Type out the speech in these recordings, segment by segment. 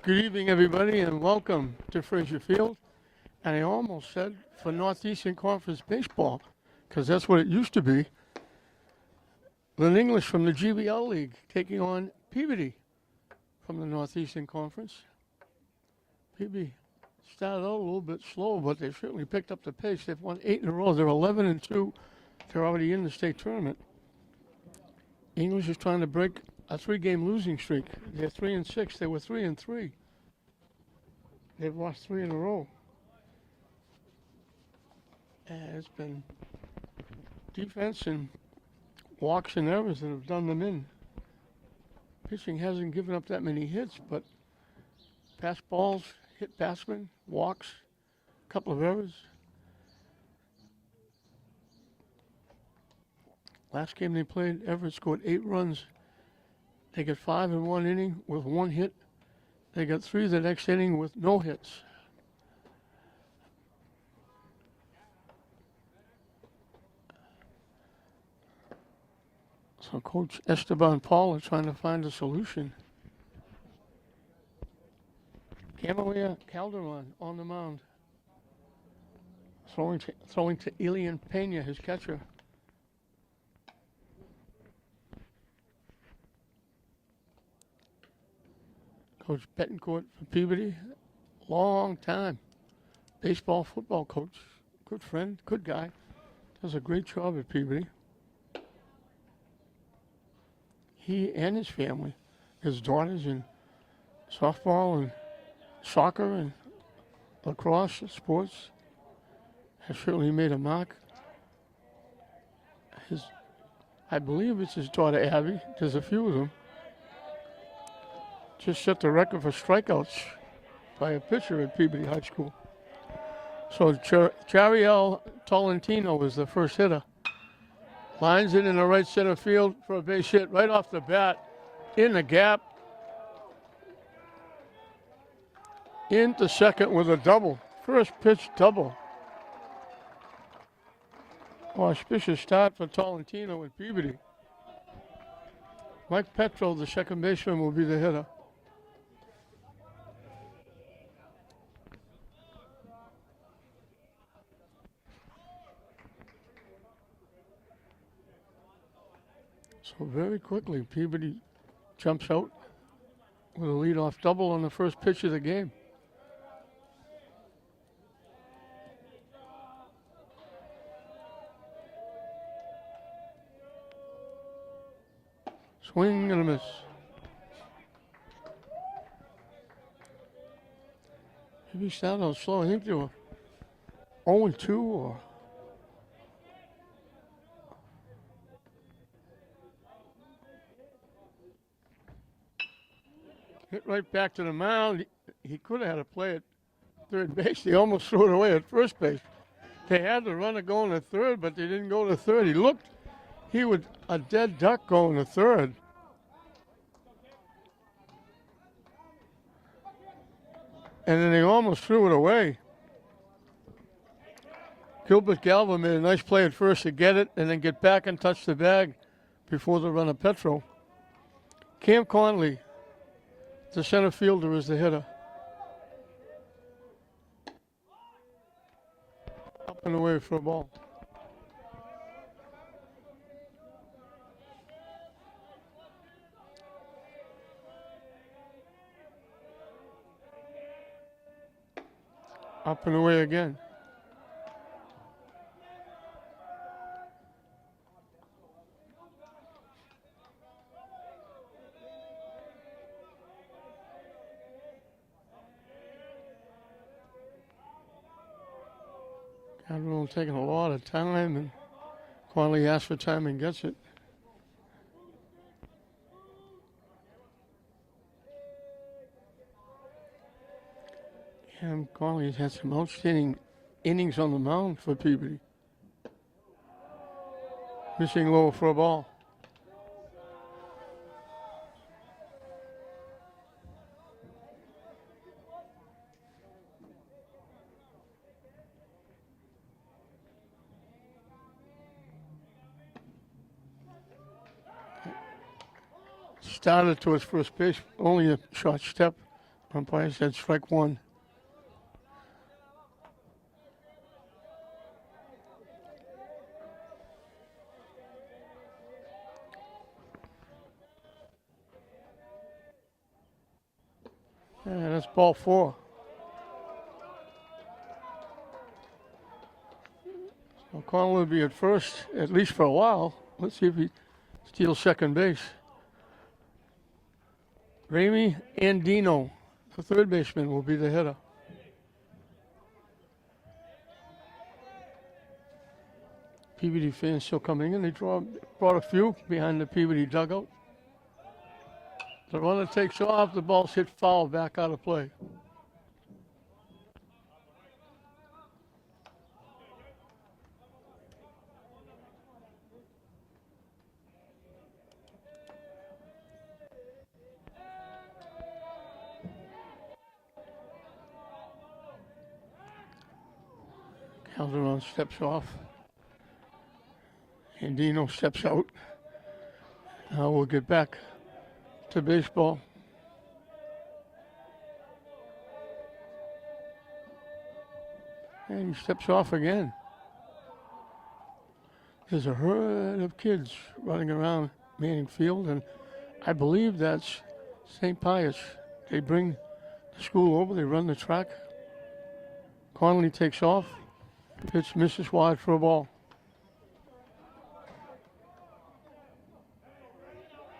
Good evening, everybody, and welcome to Frazier Field. And I almost said for Northeastern Conference Baseball, because that's what it used to be. Lynn English from the GBL League taking on Peabody from the Northeastern Conference. Peabody started out a little bit slow, but they certainly picked up the pace. They've won 8 in a row. They're 11-2. They're already in the state tournament. English is trying to break a 3-game losing streak. They're 3-6. They were 3-3. They've lost 3 in a row. And it's been defense and walks and errors that have done them in. Pitching hasn't given up that many hits, but pass balls, hit batsmen, walks, a couple of errors. Last game they played, Everett scored 8 runs. They got 5 in one inning with 1 hit. They got 3 the next inning with no hits. So Coach Esteban Paul is trying to find a solution. Camilla Calderon on the mound. Throwing to Elian Pena, his catcher. Coach Betancourt for Peabody, long time. Baseball, football coach, good friend, good guy. Does a great job at Peabody. He and his family, his daughters in softball and soccer and lacrosse sports, have certainly made a mark. I believe it's his daughter Abby. There's a few of them. Just set the record for strikeouts by a pitcher at Peabody High School. So Chariel Tolentino was the first hitter. Lines it in the right center field for a base hit right off the bat. In the gap. Into second with a double. First pitch double. Auspicious start for Tolentino with Peabody. Mike Petro, the second baseman, will be the hitter. So very quickly, Peabody jumps out with a leadoff double on the first pitch of the game. Swing and a miss. Maybe started out slow. I think they were 0-2 or. Hit right back to the mound. He could have had a play at third base. He almost threw it away at first base. They had the runner going to third, but they didn't go to third. He was a dead duck going to third. And then they almost threw it away. Gilbert Galva made a nice play at first to get it and then get back and touch the bag before the runner Petro. Cam Conley, the center fielder, is the hitter. Up and away for a ball. Up and away again. Cadwell taking a lot of time, and Conley asks for time and gets it. Cam Conley has had some outstanding innings on the mound for Peabody. Missing low for a ball. Started towards first base, only a short step Umpire said strike one. And that's ball four. So Connell will be at first, at least for a while. Let's see if he steals second base. Ramey Andino, the third baseman, will be the hitter. Peabody fans still coming in. They brought a few behind the Peabody dugout. The runner takes off. The ball's hit foul, back out of play. Calderon steps off. Andino steps out. Now we'll get back to baseball. And he steps off again. There's a herd of kids running around Manning Field, and I believe that's St. Pius. They bring the school over, they run the track. Connolly takes off. Pitch misses wide for a ball.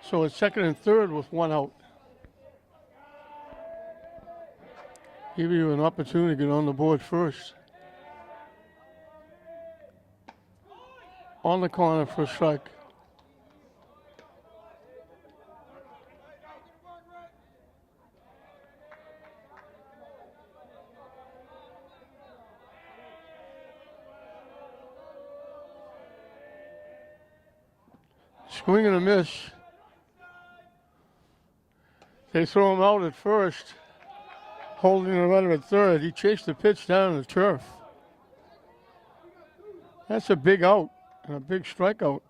So it's second and third with one out. Give you an opportunity to get on the board first. On the corner for a strike. Swing and a miss. They throw him out at first, holding the runner at third. He chased the pitch down the turf. That's a big out and a big strikeout.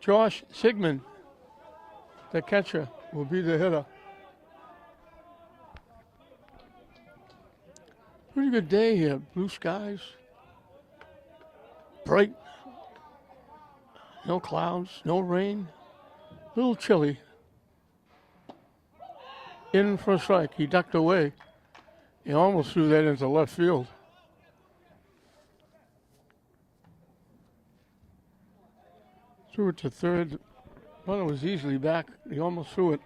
Josh Sigmund, the catcher, will be the hitter. Pretty good day here. Blue skies. Bright. No clouds, no rain. A little chilly. In for a strike. He ducked away. He almost threw that into left field. Threw it to third. Runner was easily back. He almost threw it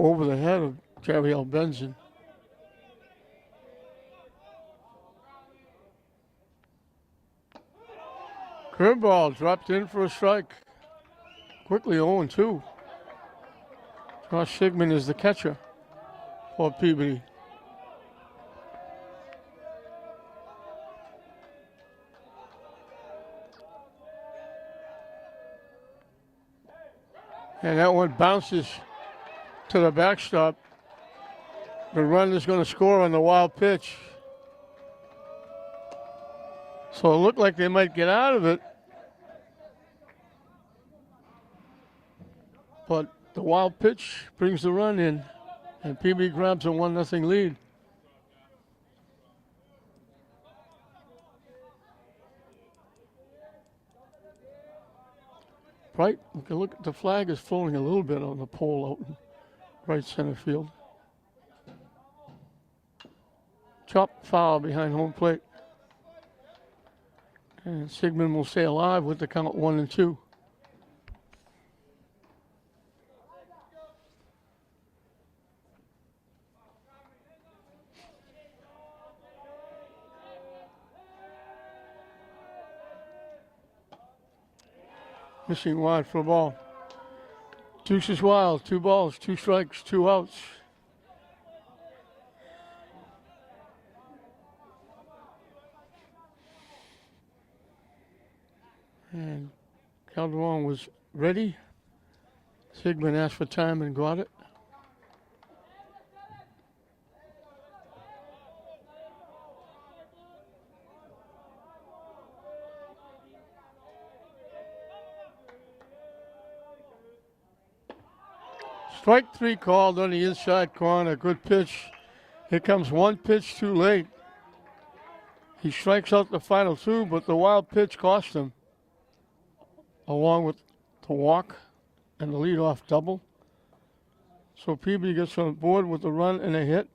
over the head of Javier Benson. Curveball dropped in for a strike. Quickly 0-2. Josh Sigmund is the catcher for Peabody. And that one bounces to the backstop. The runner's going to score on the wild pitch. So it looked like they might get out of it. But the wild pitch brings the run in, and Peabody grabs a 1-0 lead. Right, we can look at the flag is floating a little bit on the pole out in right center field. Chop foul behind home plate. And Sigmund will stay alive with the count 1-2. Missing wide for a ball. Deuce is wild. 2 balls, 2 strikes, 2 outs. And Calderon was ready. Sigmund asked for time and got it. Strike 3 called on the inside corner. Good pitch. Here comes one pitch too late. He strikes out the final two, but the wild pitch cost him, along with the walk and the leadoff double. So Peabody gets on board with a run and a hit.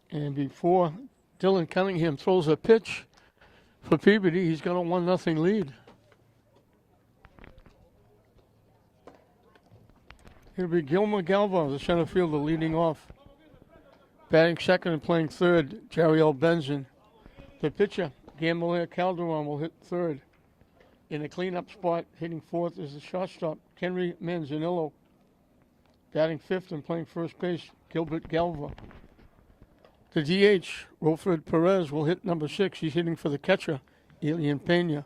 And before Dylan Cunningham throws a pitch for Peabody, he's got a 1-0 lead. It'll be Gilmer Galva, the center fielder, leading off. Batting second and playing third, Jariel Benson. The pitcher, Gamaliel Calderon, will hit third. In a cleanup spot, hitting fourth is the shortstop, Henry Manzanillo. Batting fifth and playing first base, Gilbert Galva. The DH, Wilfred Perez, will hit number 6. He's hitting for the catcher, Elian Pena.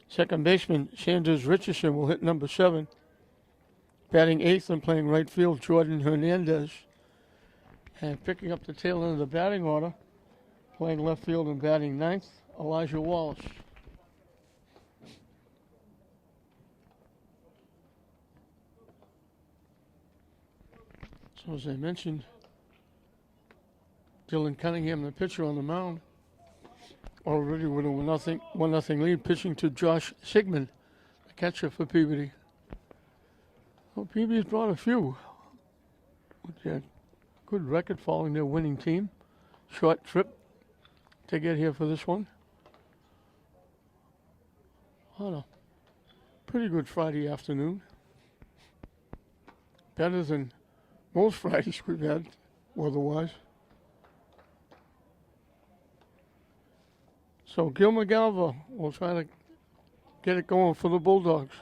Second baseman, Sanders Richardson, will hit number 7. Batting eighth and playing right field, Jordan Hernandez. And picking up the tail end of the batting order, playing left field and batting ninth, Elijah Wallace. So as I mentioned, Dylan Cunningham, the pitcher on the mound, already with a 1-0 lead, pitching to Josh Sigmund, the catcher for Peabody. Well, Peabody's brought a few. With their good record following their winning team. Short trip to get here for this one. On a pretty good Friday afternoon. Better than most Fridays we've had weather-wise. So Gilmer Galva will try to get it going for the Bulldogs.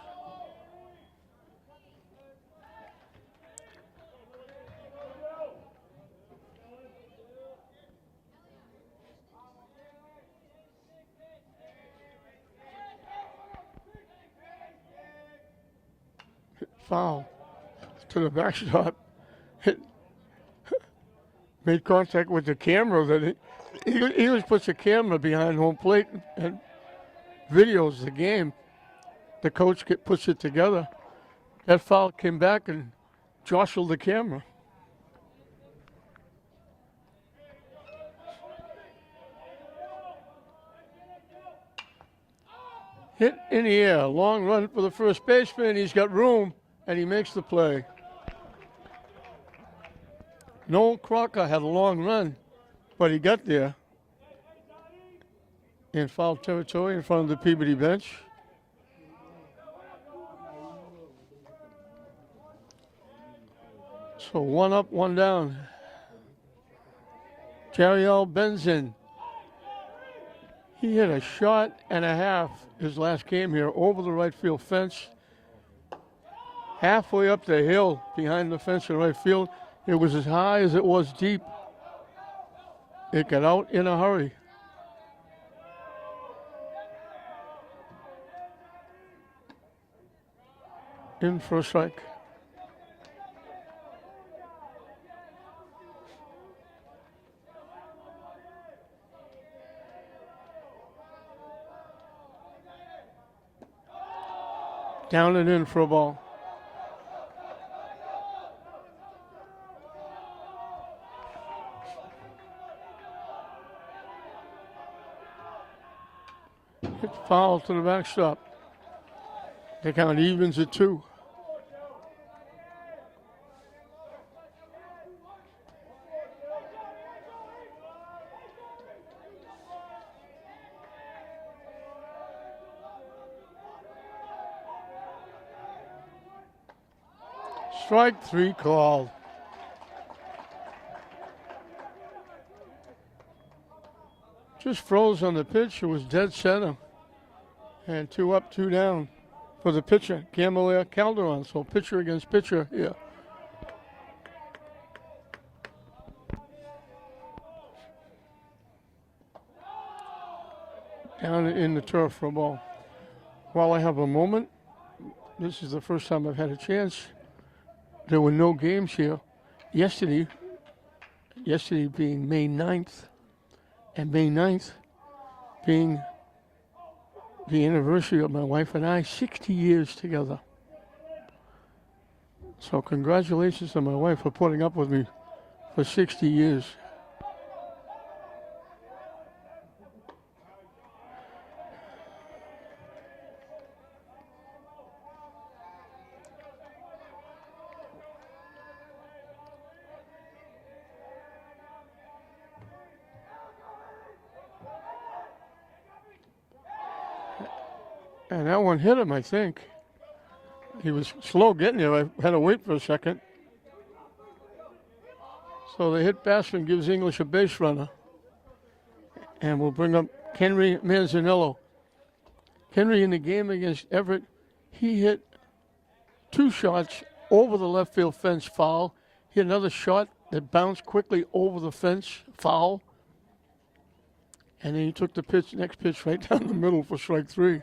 Foul to the backstop. Made contact with the camera. That he always puts a camera behind home plate and videos the game. The coach puts it together. That foul came back and jostled the camera. Hit in the air, long run for the first baseman. He's got room. And he makes the play. Noel Crocker had a long run, but he got there in foul territory in front of the Peabody bench. So 1 up, 1 down. Jariel Benson. He hit a shot and a half his last game here over the right field fence. Halfway up the hill behind the fence in right field. It was as high as it was deep. It got out in a hurry. In for a strike. Down and in for a ball. Hit foul to the backstop. The count evens at 2. Strike 3 called. Just froze on the pitch. It was dead center. And 2 up, 2 down for the pitcher, Gamaliel Calderon. So pitcher against pitcher here. Down in the turf for a ball. While I have a moment, this is the first time I've had a chance. There were no games here yesterday being May 9th, and May 9th being the anniversary of my wife and I, 60 years together. So congratulations to my wife for putting up with me for 60 years. And that one hit him, I think. He was slow getting there. I had to wait for a second. So the hit batsman gives English a base runner. And we'll bring up Henry Manzanillo. Henry in the game against Everett, he hit 2 shots over the left field fence, foul. He had another shot that bounced quickly over the fence, foul. And then he took the next pitch right down the middle for strike 3.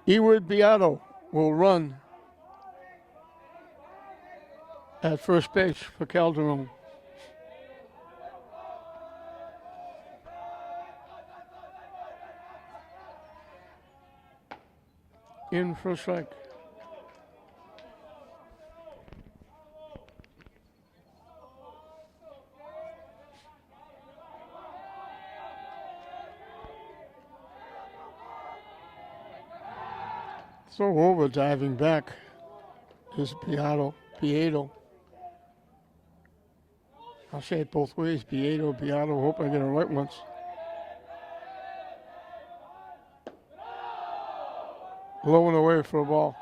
Eward Beato will run at first base for Calderon. In for a strike. So over diving back is Beato. I'll say it both ways. Beato. Hope I get it right once. Low and away for a ball.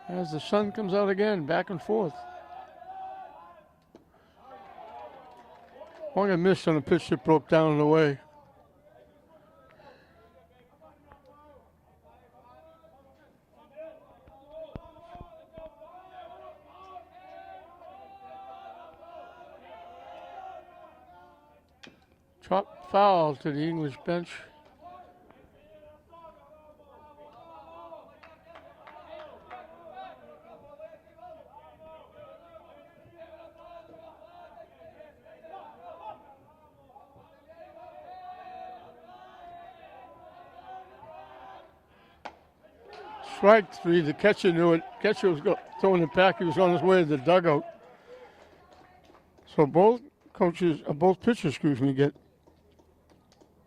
As the sun comes out again, back and forth. One I missed on a pitch that broke down and away. Chop foul to the English bench. Strike 3. The catcher knew it. Catcher was throwing it back. He was on his way to the dugout. So both pitchers, get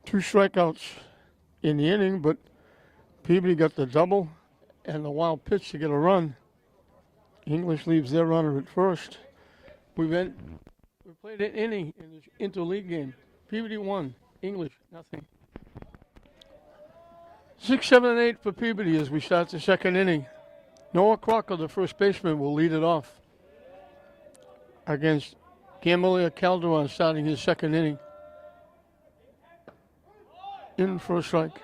2 strikeouts in the inning, but Peabody got the double and the wild pitch to get a run. English leaves their runner at first. We played an inning in this interleague game. Peabody won. English, nothing. 6, 7, and 8 for Peabody as we start the second inning. Noah Crocker, the first baseman, will lead it off against Gamaliel Calderon starting his second inning. In for a strike.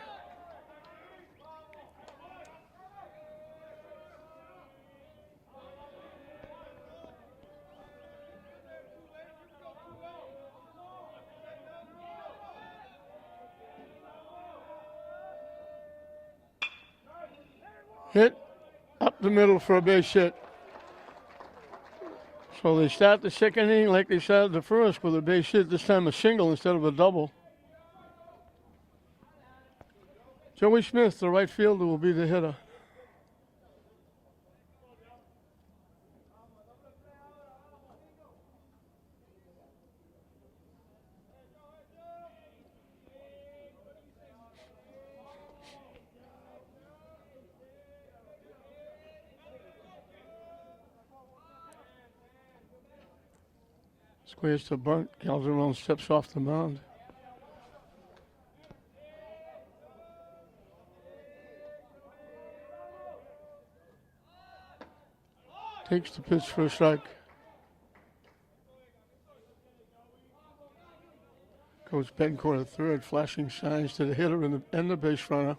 Hit up the middle for a base hit. So they start the second inning like they started the first with a base hit, this time a single instead of a double. Joey Smith, the right fielder, will be the hitter. Squares to bunt. Calderon steps off the mound. Takes the pitch for a strike. Coach Bencourt at third, flashing signs to the hitter and the base runner.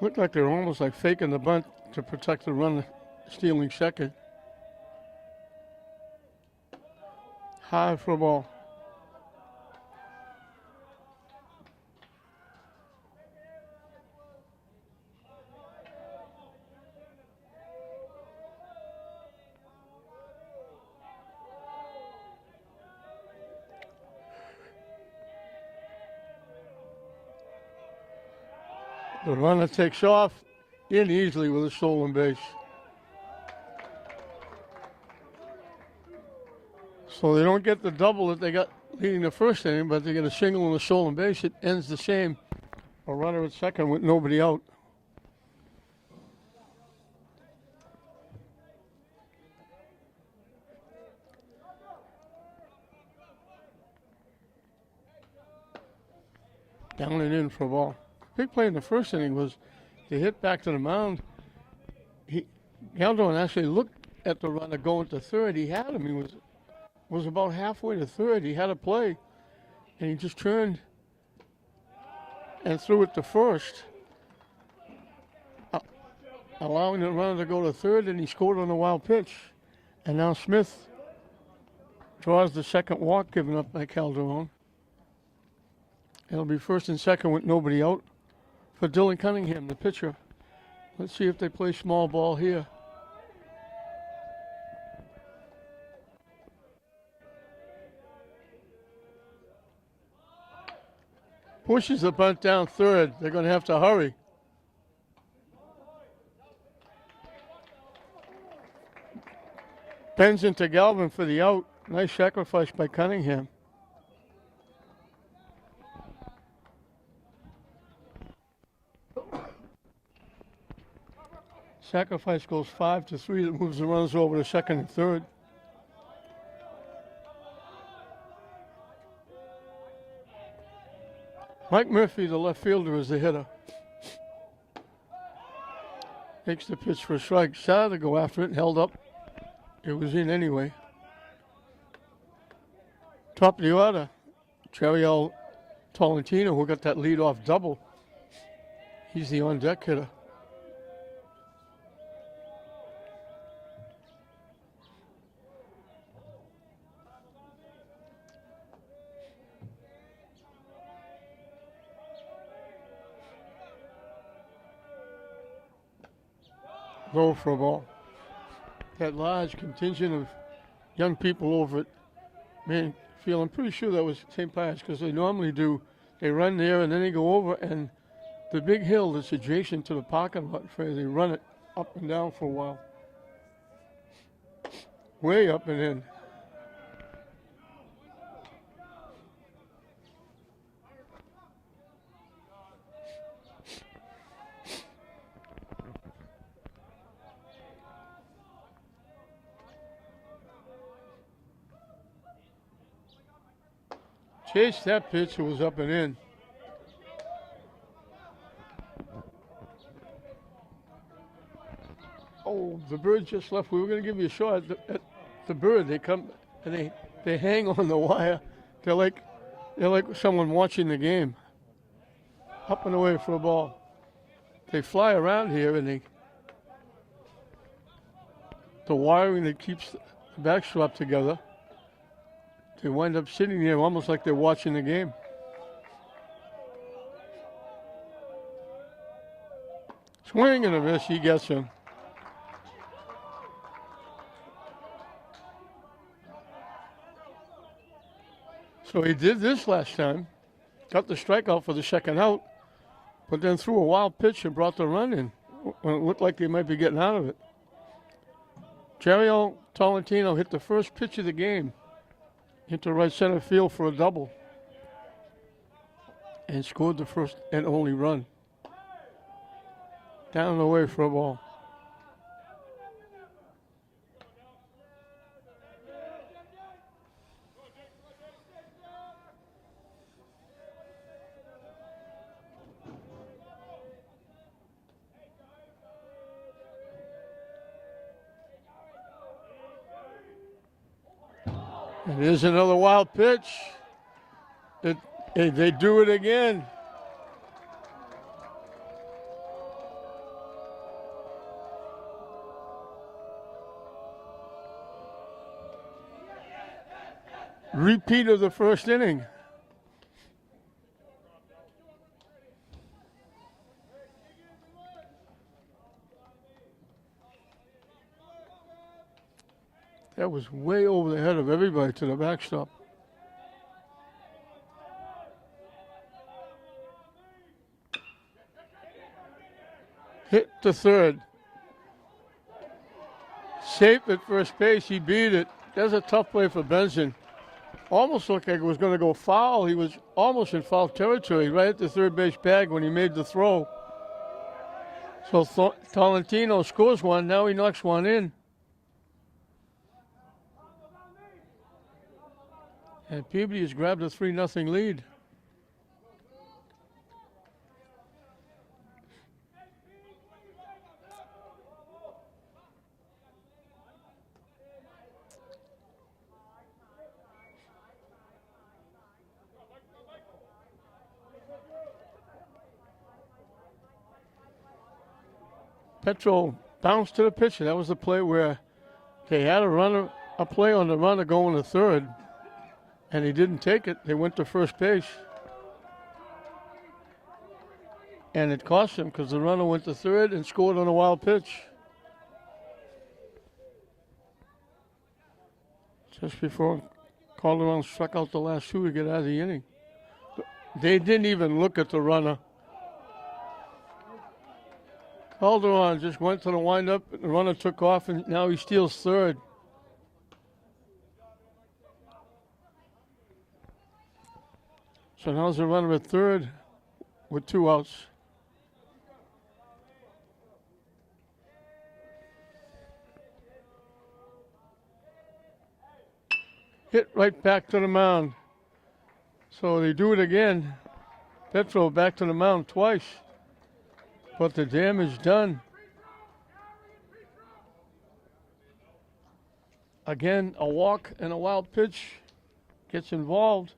Looked like they were almost like faking the bunt to protect the run, stealing second. High for a ball. The runner takes off in easily with a stolen base. So they don't get the double that they got leading the first inning, but they get a single and a stolen base. It ends the same. A runner at second with nobody out. Down and in for a ball. Big play in the first inning was the hit back to the mound. Galdon actually looked at the runner going to third. He had him. He was about halfway to third. He had a play, and he just turned and threw it to first, allowing the runner to go to third, and he scored on a wild pitch. And now Smith draws the second walk given up by Calderon. It'll be first and second with nobody out for Dylan Cunningham, the pitcher. Let's see if they play small ball here. Pushes the bunt down third. They're going to have to hurry. Bends into Galvin for the out. Nice sacrifice by Cunningham. Sacrifice goes 5-3. That moves the runners over to second and third. Mike Murphy, the left fielder, is the hitter. Takes the pitch for a strike. Started to go after it and held up. It was in anyway. Top of the order, Chariel Tolentino, who got that leadoff double. He's the on-deck hitter. Low for a ball. That large contingent of young people over at Manfield, I'm pretty sure that was St. Pius, because they normally do, they run there and then they go over, and the big hill that's adjacent to the parking lot, they run it up and down for a while. Way up and in. Chased that pitch, it was up and in. Oh, the bird just left. We were going to give you a shot at the bird. They come and they hang on the wire. They're like someone watching the game. Up and away for a ball. They fly around here, and the wiring that keeps the backstop together. They wind up sitting there almost like they're watching the game. Swing and a miss, he gets him. So he did this last time, got the strikeout for the second out, but then threw a wild pitch and brought the run in when it looked like they might be getting out of it. Chariel Tolentino hit the first pitch of the game into right center field for a double and scored the first and only run. Down the way for a ball. And here's another wild pitch. They do it again. Repeat of the first inning. That was way over the head of everybody to the backstop. Hit to third. Safe at first base. He beat it. That's a tough play for Benson. Almost looked like it was going to go foul. He was almost in foul territory right at the third base bag when he made the throw. So Tolentino scores one. Now he knocks one in. And Peabody has grabbed a 3-0 lead. Petro bounced to the pitcher. That was the play where they had a play on the runner going to third, and he didn't take it. They went to first base. And it cost him because the runner went to third and scored on a wild pitch. Just before Calderon struck out the last two to get out of the inning. They didn't even look at the runner. Calderon just went to the windup, the runner took off, and now he steals third. So now there's a runner at third with 2 outs. Hit right back to the mound. So they do it again. Petro back to the mound twice. But the damage done. Again, a walk and a wild pitch gets involved.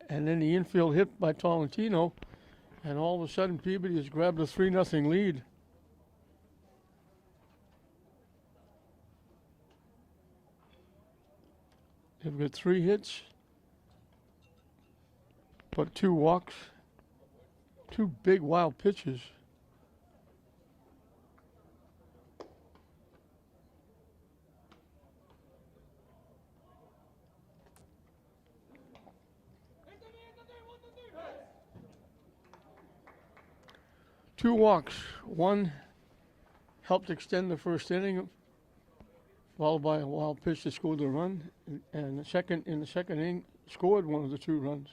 And then the infield hit by Tolentino. And all of a sudden, Peabody has grabbed a 3-0 lead. They've got 3 hits, but 2 walks, 2 big wild pitches. Two walks. One helped extend the first inning, followed by a wild pitch that scored the run, and in the second inning scored one of the 2 runs.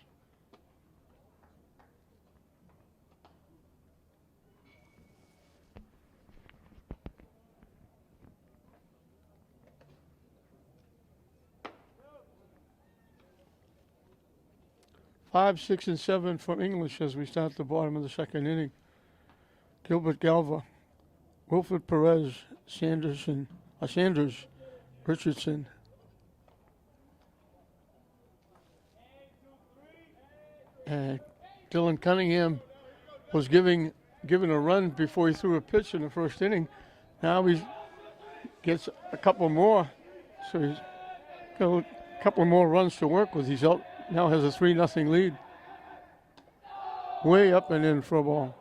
Five, 6, and 7 for English as we start the bottom of the second inning. Gilbert Galva, Wilfred Perez, Sanders, Richardson. And Dylan Cunningham was given a run before he threw a pitch in the first inning. Now he gets a couple more, so he's got a couple more runs to work with. He's out, now has a 3-0 lead. Way up and in for a ball.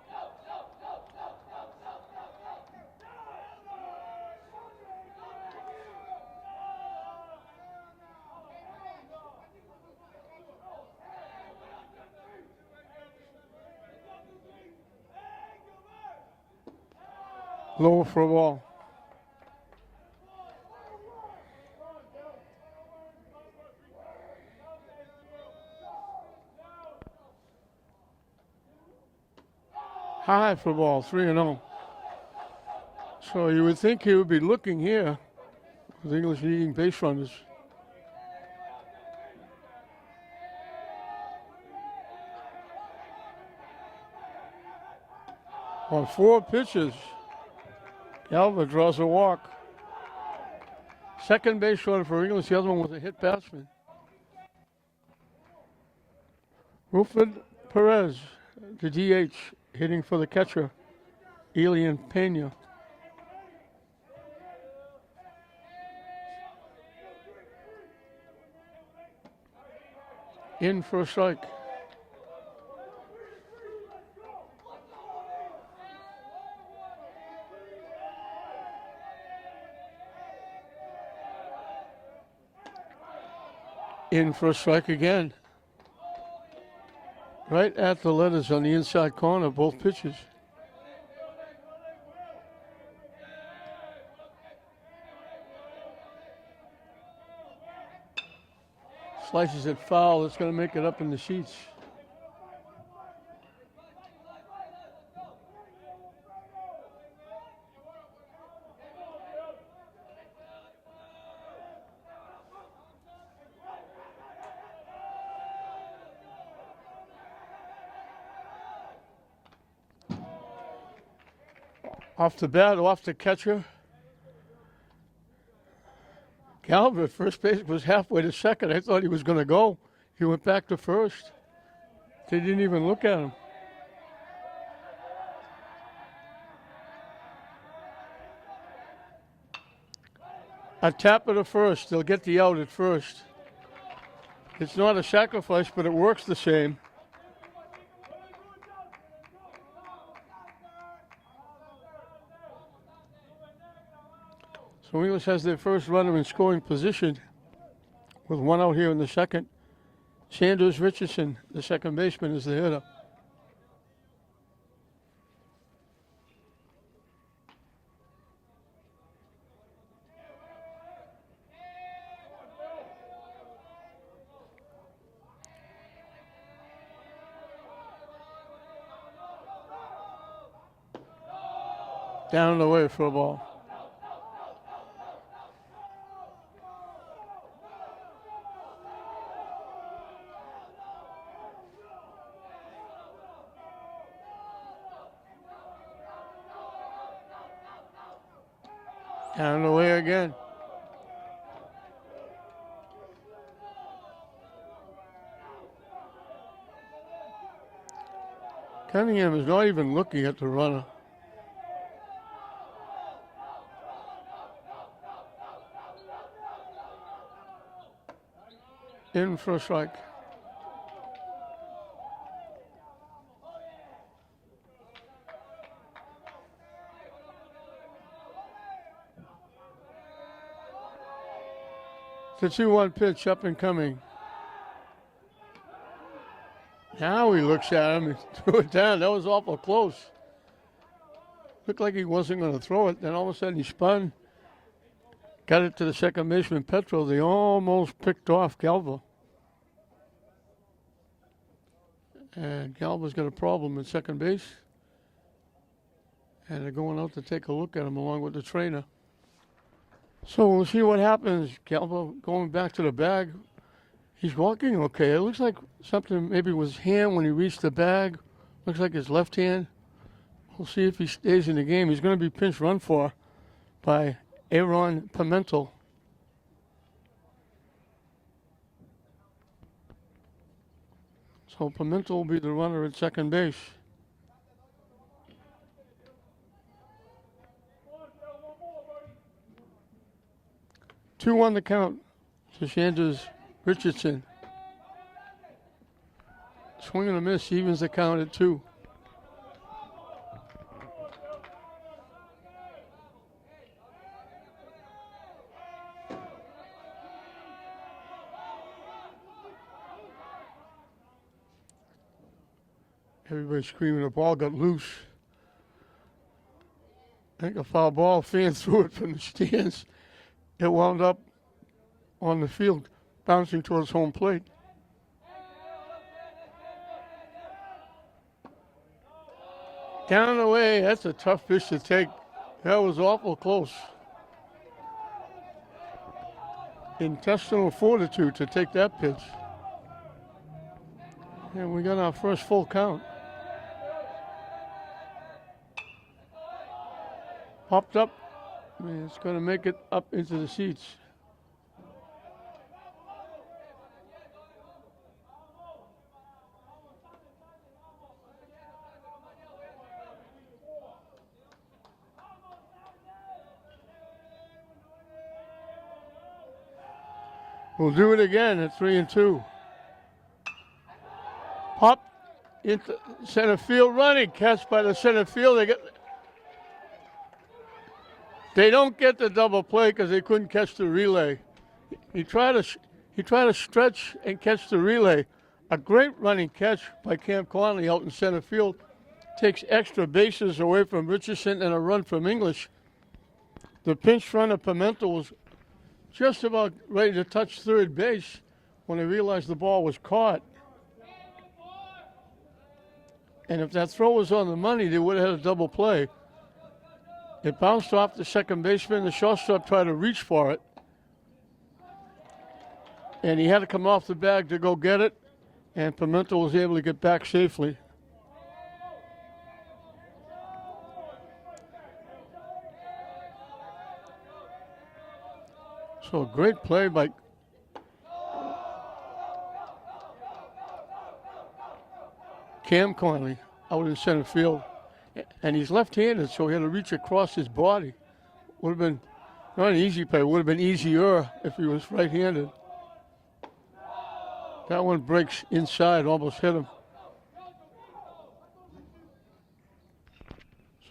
Low for a ball. High for a ball, 3-0. So you would think he would be looking here with English needing base runners. On 4 pitches. Galva draws a walk. Second base runner for English. The other one was a hit batsman. Wilfred Perez, the DH, hitting for the catcher, Elian Pena. In for a strike. In for a strike again. Right at the letters on the inside corner, both pitches. slices it foul. It's going to make it up in the seats. Off the bat, off the catcher. Galva, first base, was halfway to second. I thought he was going to go. He went back to first. They didn't even look at him. A tap at the first. They'll get the out at first. It's not a sacrifice, but it works the same. So English has their first runner in scoring position with one out here in the second. Sanders Richardson, the second baseman, is the hitter. Down and away for a ball. Down and away again. Cunningham is not even looking at the runner. In for a strike. The 2-1 pitch up and coming. Now he looks at him and threw it down. That was awful close. Looked like he wasn't going to throw it. Then all of a sudden he spun. Got it to the second baseman, Petro. They almost picked off Galva. And Galva's got a problem at second base. And they're going out to take a look at him along with the trainer. So we'll see what happens. Galva going back to the bag. He's walking okay. It looks like something maybe was his hand when he reached the bag. Looks like his left hand. We'll see if he stays in the game. He's going to be pinch run for by Aaron Pimentel. So Pimentel will be the runner at second base. 2-1 the count to Sanders Richardson. Swing and a miss evens the count at 2. Everybody screaming the ball got loose. I think a foul ball, fan threw it from the stands. It wound up on the field, bouncing towards home plate. Down and away, that's a tough pitch to take. That was awful close. Intestinal fortitude to take that pitch. And we got our first full count. Popped up. It's going to make it up into the seats. We'll do it again at 3-2. Pop into center field, running catch by the center field. They don't get the double play because they couldn't catch the relay. He tried to stretch and catch the relay. A great running catch by Cam Conley out in center field. Takes extra bases away from Richardson and a run from English. The pinch runner Pimentel was just about ready to touch third base when they realized the ball was caught. And if that throw was on the money, they would have had a double play. It bounced off the second baseman. The shortstop tried to reach for it. And he had to come off the bag to go get it. And Pimento was able to get back safely. So a great play by Cam Conley out in center field. And he's left-handed, so he had to reach across his body. Would have been not an easy play. Would have been easier if he was right-handed. That one breaks inside, almost hit him.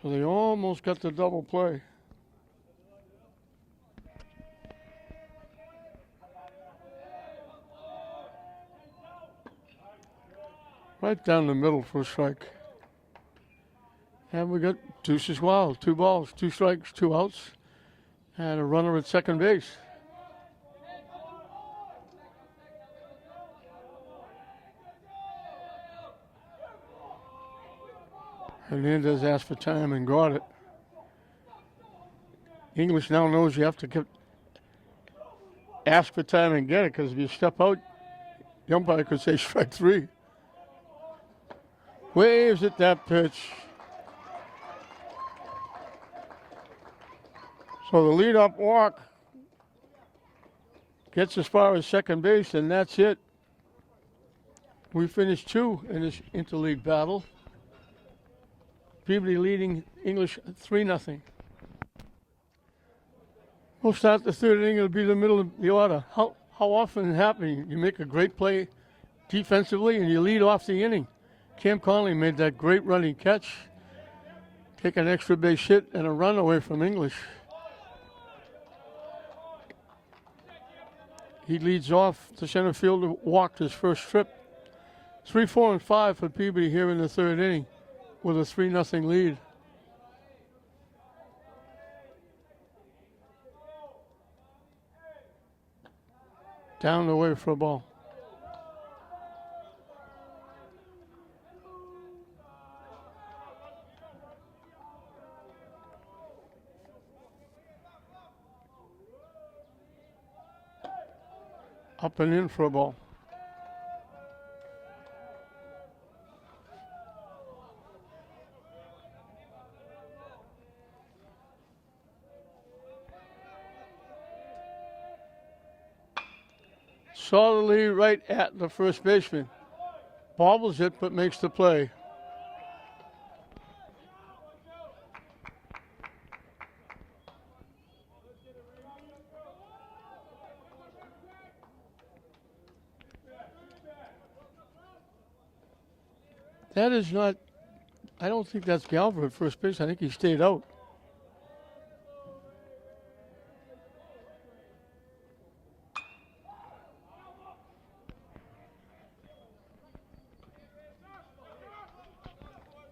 So they almost got the double play. Right down the middle for a strike. And we got deuces wild. 2 balls, 2 strikes, 2 outs, and a runner at second base. Hernandez asked for time and got it. English now knows you have to ask for time and get it, because if you step out, the umpire could say strike 3. Waves at that pitch. So the leadoff walk gets as far as second base, and that's it. We finished 2 in this interleague battle. Peabody leading English 3-0. We'll start the third inning. It'll be the middle of the order. How often it happens? You make a great play defensively and you lead off the inning. Cam Conley made that great running catch, take an extra base hit and a run away from English. He leads off the center fielder, walked his first trip. 3, 4, and 5 for Peabody here in the third inning with a 3-0 lead. Down the way for a ball. Up and in for a ball. Solidly right at the first baseman. Bobbles it, but makes the play. That is not, I don't think that's Galver at first base. I think he stayed out.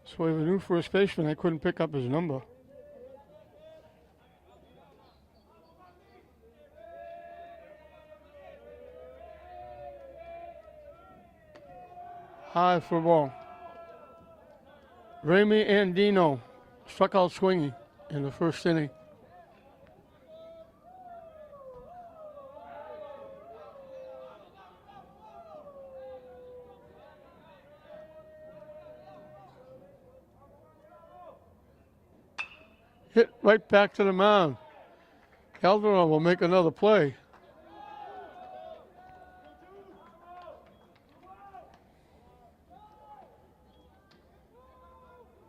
So we have a new first baseman. I couldn't pick up his number. High for a ball. Remy Andino struck out swinging in the first inning. Hit right back to the mound. Calderon will make another play.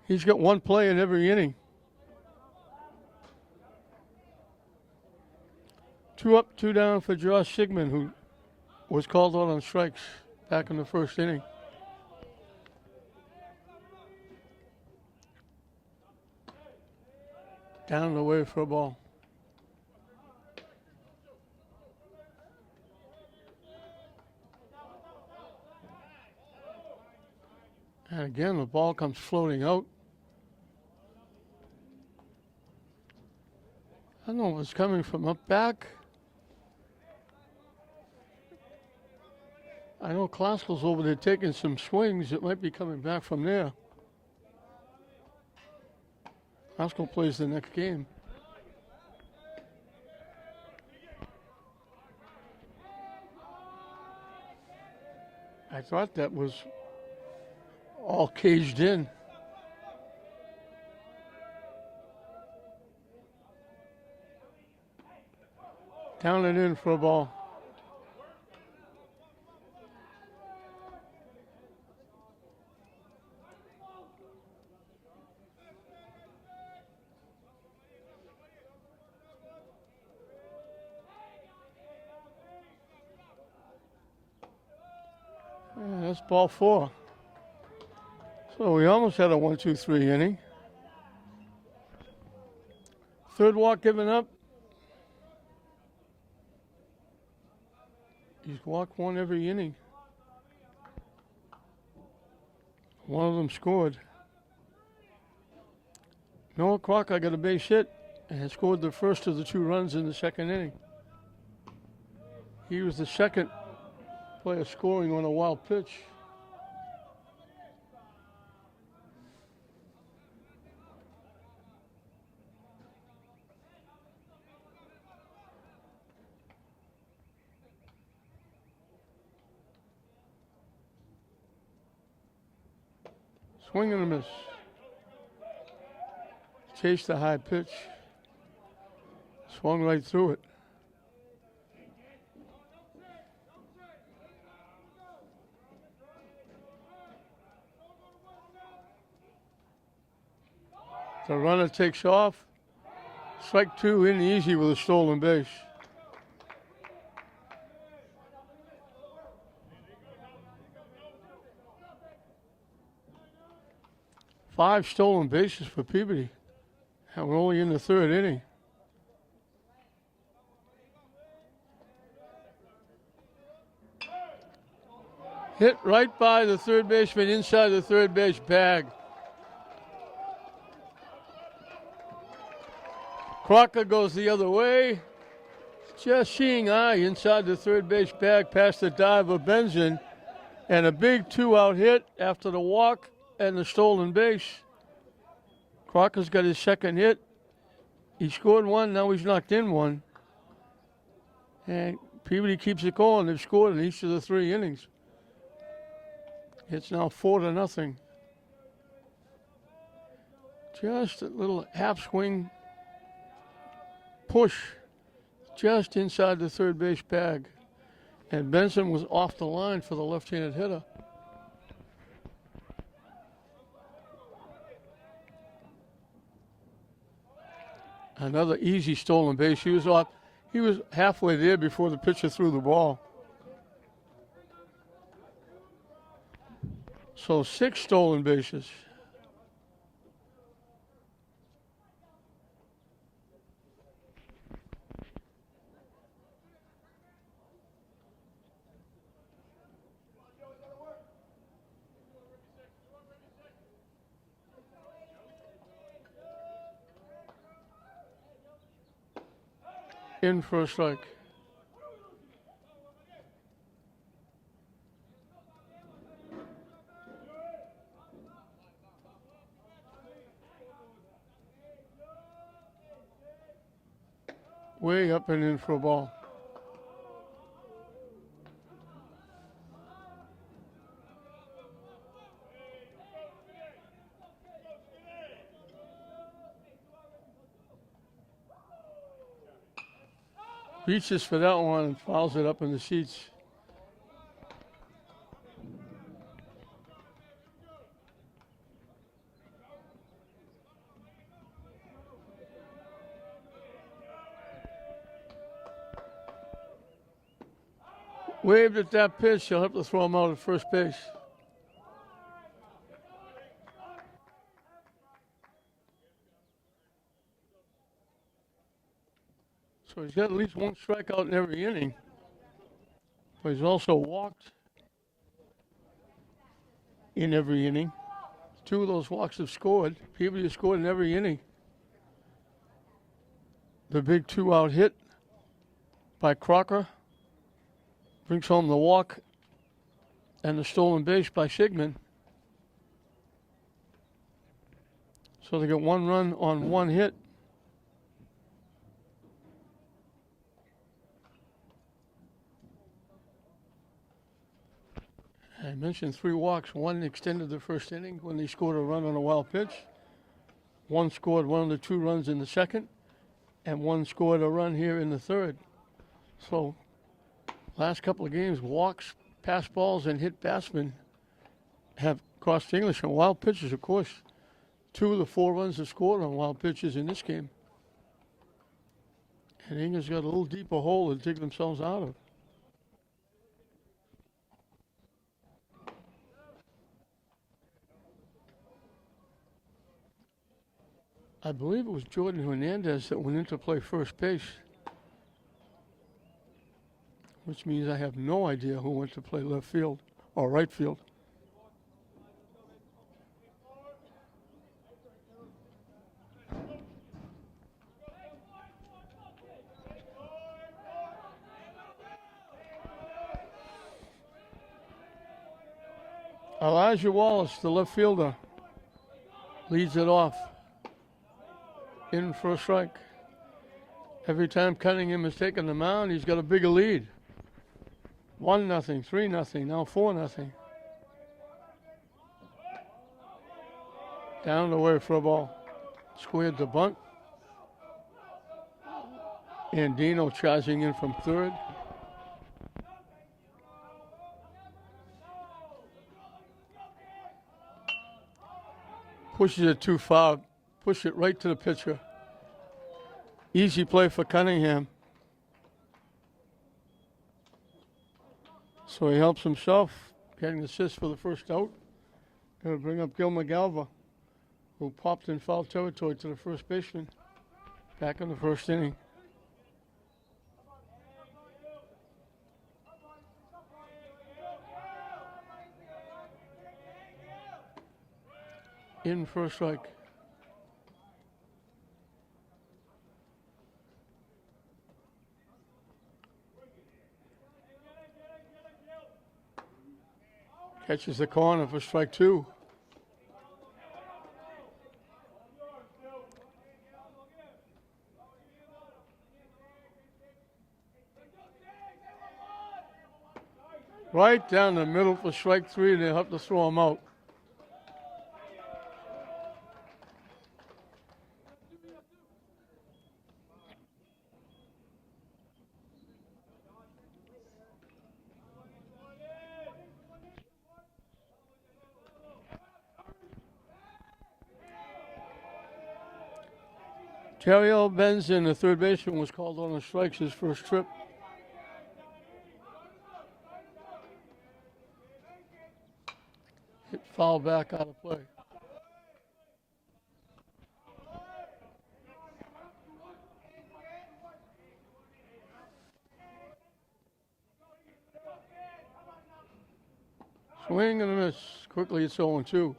He's got one play in every inning. 2 up, 2 down for Josh Sigmund, who was called out on strikes back in the first inning. Down the way for a ball. And again, the ball comes floating out. I don't know if it's coming from up back. I know Classical's over there taking some swings. It might be coming back from there. Classical plays the next game. I thought that was all caged in. Down and in for a ball. Yeah, that's ball 4. So we almost had a 1-2-3 inning. Third walk given up. He's walked one every inning. One of them scored. Noah Crocker got a base hit and scored the first of the 2 runs in the second inning. He was the second player scoring on a wild pitch. Swing and a miss. Chased the high pitch. Swung right through it. The runner takes off. Strike 2 in easy with a stolen base. Five stolen bases for Peabody. And we're only in the third inning. Hit right by the third baseman inside the third base bag. Crocker goes the other way. Just seeing eye inside the third base bag past the dive of Benson. And a big 2-out hit after the walk and the stolen base. Crocker's got his second hit. He scored one, now he's knocked in one. And Peabody keeps it going. They've scored in each of the 3 innings. It's now 4-0. Just a little half swing push just inside the third base bag. And Benson was off the line for the left-handed hitter. Another easy stolen base. He was halfway there before the pitcher threw the ball. So 6 stolen bases. In for a strike. Way up and in for a ball. Reaches for that one and fouls it up in the seats. Waved at that pitch. He'll have to throw him out at first base. So he's got at least 1 strikeout in every inning. But he's also walked in every inning. 2 of those walks have scored. Peabody has scored in every inning. The big 2-out hit by Crocker brings home the walk and the stolen base by Sigmund. So they get 1 run on 1 hit. I mentioned 3 walks. 1 extended the first inning when they scored a run on a wild pitch. 1 scored 1 of the 2 runs in the second, and 1 scored a run here in the third. So last couple of games, walks, pass balls, and hit batsmen have cost English. And wild pitches, of course, 2 of the 4 runs are scored on wild pitches in this game. And English got a little deeper hole to dig themselves out of. I believe it was Jordan Hernandez that went in to play first base, which means I have no idea who went to play left field or right field. Elijah Wallace, the left fielder, leads it off. In for a strike. Every time Cunningham has taken the mound, he's got a bigger lead. 1-0, 3-0, now 4-0. Down the way for a ball. Squared the bunt. Andino charging in from third. Pushes it too far. Push it right to the pitcher. Easy play for Cunningham. So he helps himself, getting assist for the first out. Going to bring up Gil McGalva, who popped in foul territory to the first baseman back in the first inning. In for a strike. Catches the corner for strike 2. Right down the middle for strike 3, and they'll have to throw him out. Terry L. Benson, the third baseman, was called on the strikes his first trip. Hit foul back out of play. Swing and a miss. Quickly it's 0-2.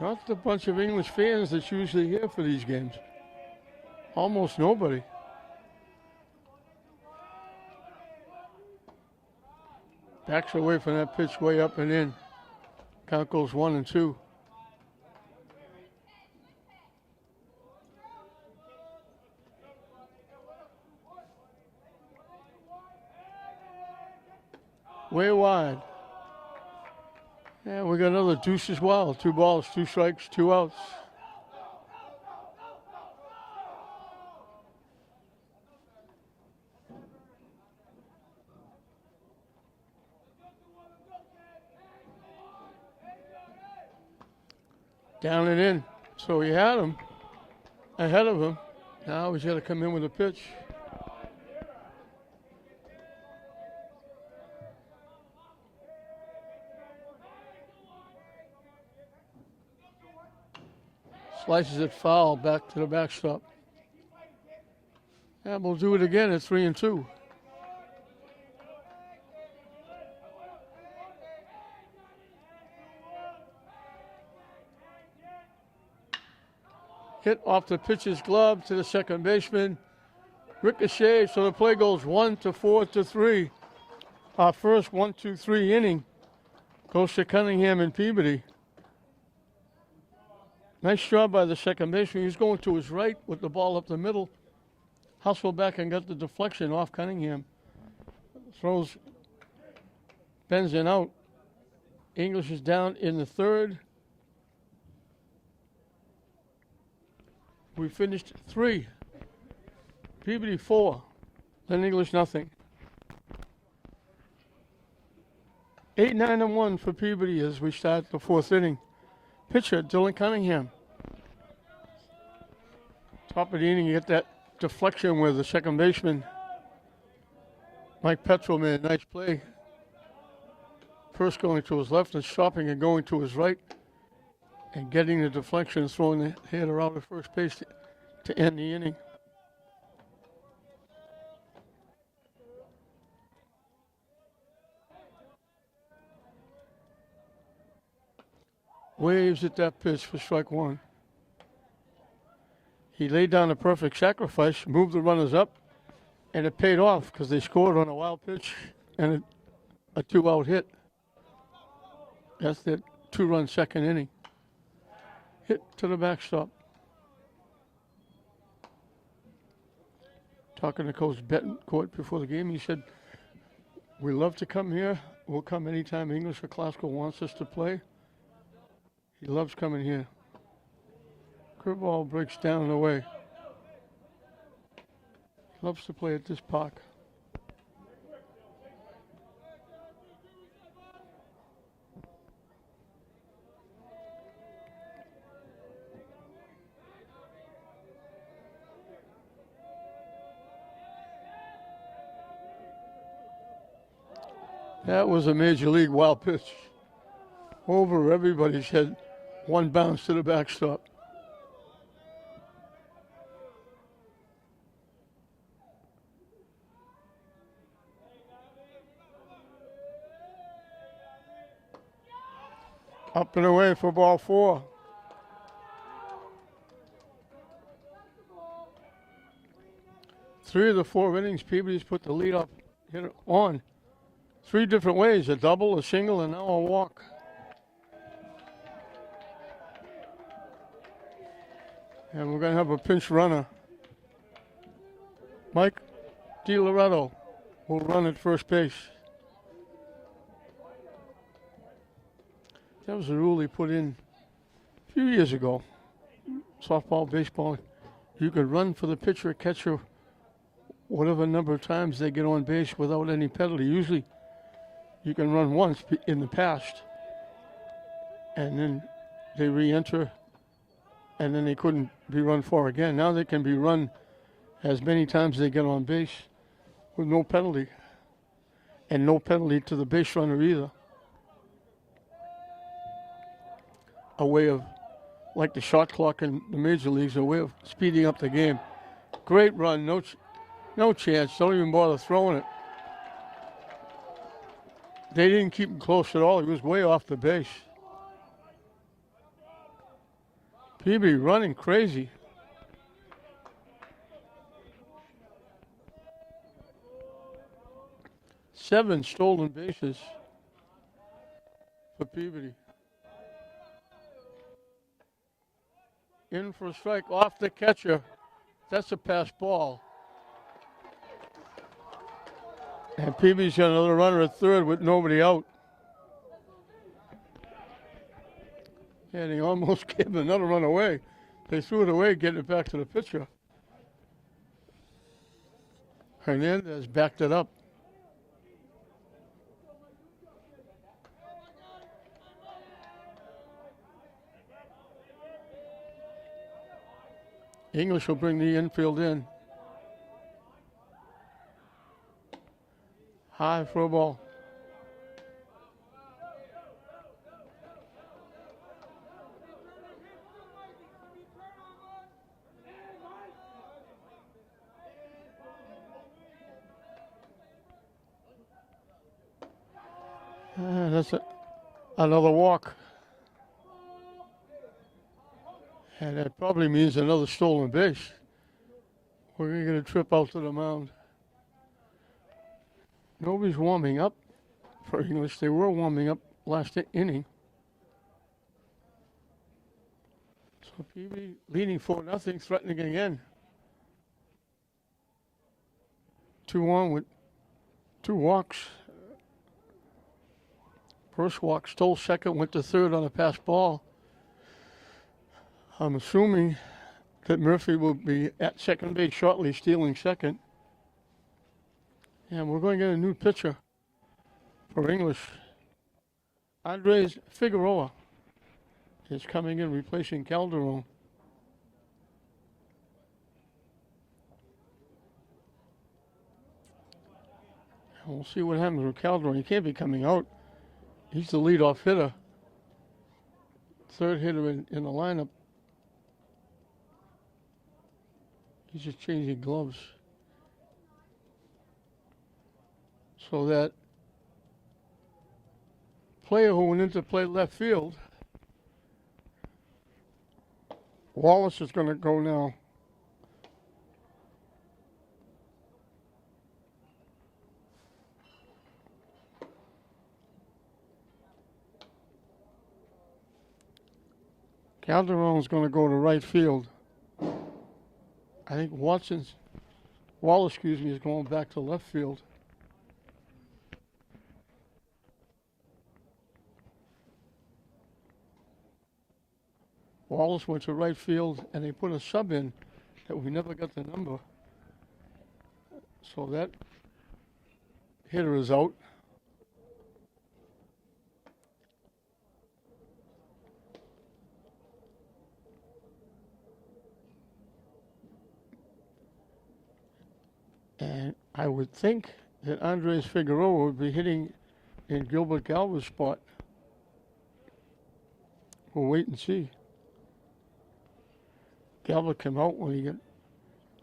Not the bunch of English fans that's usually here for these games. Almost nobody. Backs away from that pitch way up and in. Count goes 1-2. Way wide. Yeah, we got another deuce as well. 2 balls, 2 strikes, 2 outs. Down and in. So he had him ahead of him. Now he's got to come in with a pitch. Slices it foul back to the backstop. And we'll do it again at 3-2. Hit off the pitcher's glove to the second baseman. Ricochet, so the play goes 1-4-3. Our first 1-2-3 inning goes to Cunningham and Peabody. Nice job by the second baseman. He was going to his right with the ball up the middle. Hustled back and got the deflection off Cunningham. Throws Benson out. English is down in the third. We finished 3. Peabody 4. Then English nothing. 8-9-1 for Peabody as we start the fourth inning. Pitcher Dylan Cunningham. Top of the inning, you get that deflection with the second baseman Mike Petrol made a nice play. First going to his left and stopping and going to his right and getting the deflection, throwing the hitter out at first base to end the inning. Waves at that pitch for strike one. He laid down a perfect sacrifice, moved the runners up, and it paid off because they scored on a wild pitch and a 2-out hit. That's the 2-run second inning. Hit to the backstop. Talking to Coach Betancourt before the game, he said, "We love to come here. We'll come anytime English or Classical wants us to play." He loves coming here. Curveball breaks down and away. He loves to play at this park. That was a major league wild pitch. Over everybody's head. One bounce to the backstop. Up and away for ball 4. Three of the 4 innings, Peabody's put the lead up hitter on 3 different ways: a double, a single, and now a walk. And we're going to have a pinch runner. Mike DiLoretto will run at first base. That was a rule he put in a few years ago. Softball, baseball, you could run for the pitcher or catcher whatever number of times they get on base without any penalty. Usually you can run once in the past, and then they re-enter, and then they couldn't be run for again. Now they can be run as many times as they get on base with no penalty, and no penalty to the base runner either. A way of, like the shot clock in the major leagues, a way of speeding up the game. Great run, no chance, don't even bother throwing it. They didn't keep him close at all. He was way off the base. Peabody running crazy. Seven stolen bases for Peabody. In for a strike off the catcher. That's a pass ball. And Peabody's got another runner at third with nobody out. And he almost gave another run away. They threw it away, getting it back to the pitcher. Hernandez backed it up. English will bring the infield in. High for a ball. That's another walk. And that probably means another stolen base. We're going to get a trip out to the mound. Nobody's warming up for English. They were warming up last inning. So Peabody leading 4-0, threatening again. 2-1 with 2 walks. First walk stole second, went to third on a pass ball. I'm assuming that Murphy will be at second base shortly, stealing second. And we're going to get a new pitcher for English. Andres Figueroa is coming in, replacing Calderon. And we'll see what happens with Calderon. He can't be coming out. He's the leadoff hitter. Third hitter in the lineup. He's just changing gloves. So that player who went in to play left field, Wallace, is going to go now. Calderon's going to go to right field. I think Wallace, is going back to left field. Wallace went to right field, and they put a sub in that we never got the number. So that hitter is out. And I would think that Andres Figueroa would be hitting in Gilbert Galva's spot. We'll wait and see. Galva came out when he got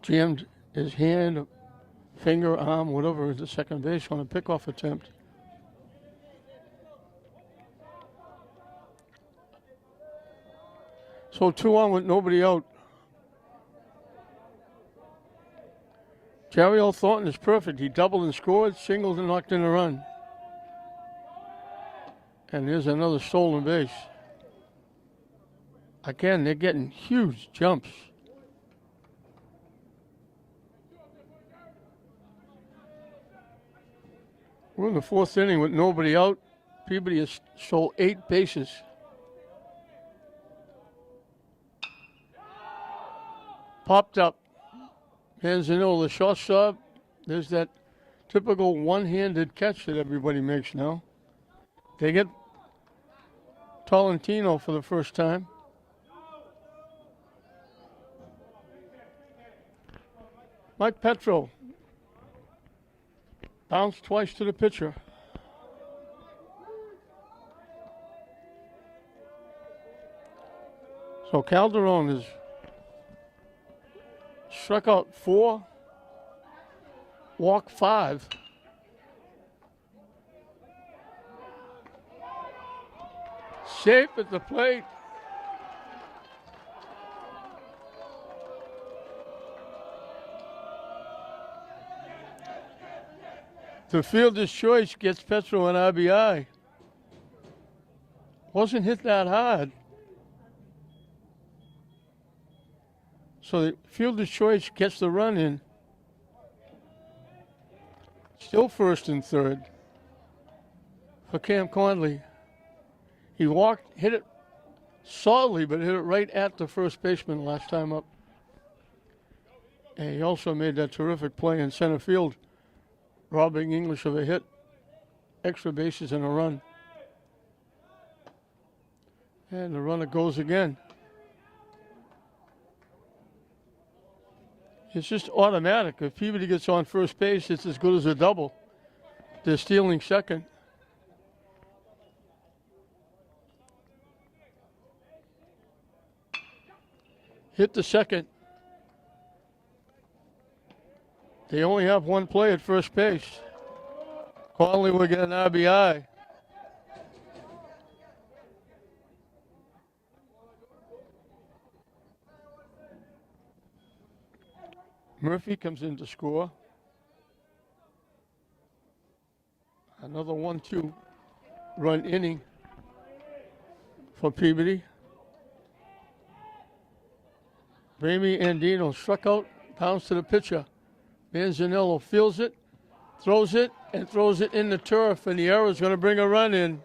jammed his hand, finger, arm, whatever, into second base on a pickoff attempt. So 2-1 with nobody out. Jariel Thornton is perfect. He doubled and scored, singled and knocked in a run. And here's another stolen base. Again, they're getting huge jumps. We're in the 4th inning with nobody out. Peabody has stole 8 bases. Popped up. Manzanillo, the shortstop. There's that typical one-handed catch that everybody makes now. They get Tolentino for the first time. Mike Petro bounced twice to the pitcher. So Calderon has struck out 4, walked 5. Safe at the plate. The fielder's choice gets Petro an RBI. Wasn't hit that hard. So the fielder's choice gets the run in. Still first and third for Cam Conley. He walked, hit it solidly, but hit it right at the first baseman last time up. And he also made that terrific play in center field, robbing English of a hit, extra bases and a run. And the runner goes again. It's just automatic. If Peabody gets on first base, it's as good as a double. They're stealing second. Hit the second. They only have one play at first base. Conley will get an RBI. Murphy comes in to score. Another 1-2 run inning for Peabody. Ramey Andino struck out, bounce to the pitcher. Manzanello fields it, throws it, and throws it in the turf, and the error is going to bring a run in.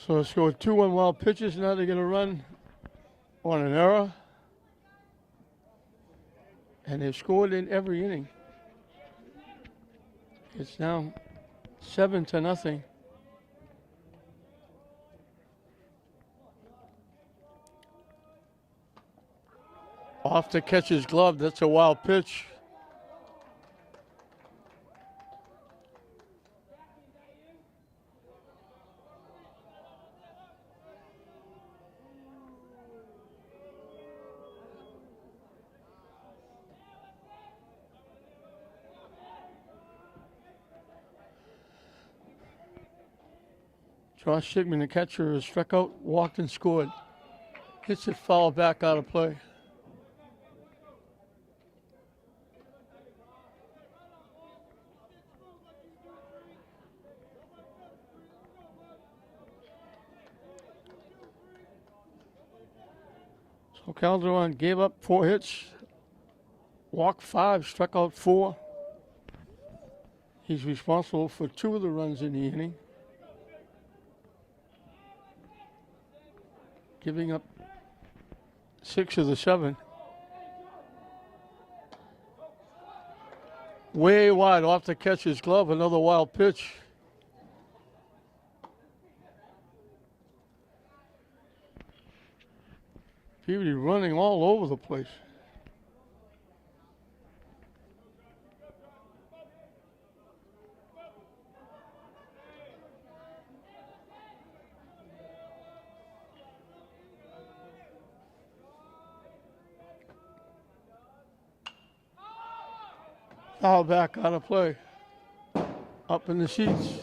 So let's go with 2-1 wild pitches. Now they're going to run on an error. And they've scored in every inning. It's now 7-0. Off the catcher's glove. That's a wild pitch. Josh Sigmund, the catcher, has struck out, walked, and scored. Hits it foul back out of play. So Calderon gave up 4 hits, walked 5, struck out 4. He's responsible for 2 of the runs in the inning. Giving up 6 of the 7. Way wide off the catcher's glove, another wild pitch. Peabody running all over the place. Foul back out of play. Up in the seats.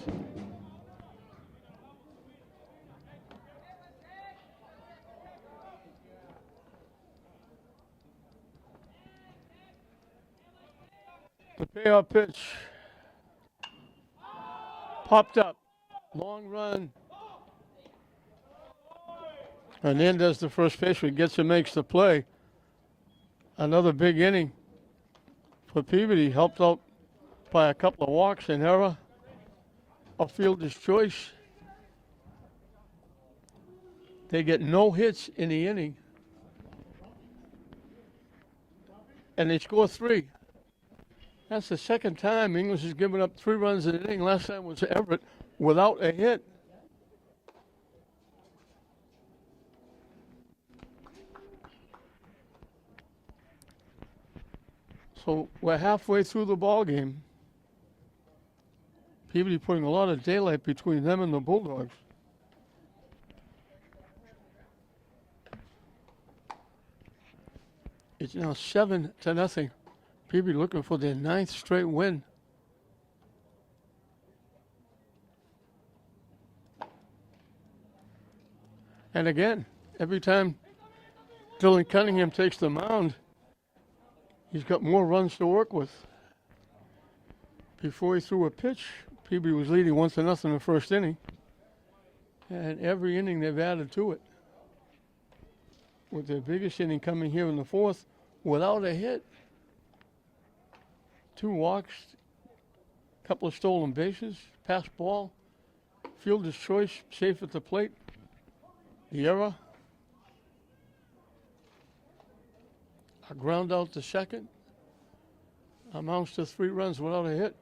The payoff pitch. Popped up. Long run. Hernandez, the first baseman, gets and makes the play. Another big inning for Peabody, helped out by a couple of walks and error. A fielder's choice. They get no hits in the inning. And they score 3. That's the second time English has given up 3 runs in an inning. Last time was Everett without a hit. So we're halfway through the ball game. Peabody putting a lot of daylight between them and the Bulldogs. It's now 7-0. Peabody looking for their 9th straight win. And again, every time Dylan Cunningham takes the mound, he's got more runs to work with. Before he threw a pitch, Peabody was leading 1-0 in the first inning. And every inning they've added to it. With their biggest inning coming here in the 4th without a hit. 2 walks, couple of stolen bases, pass ball, fielder's choice, safe at the plate. The error. A ground out to second. Amounts to 3 runs without a hit.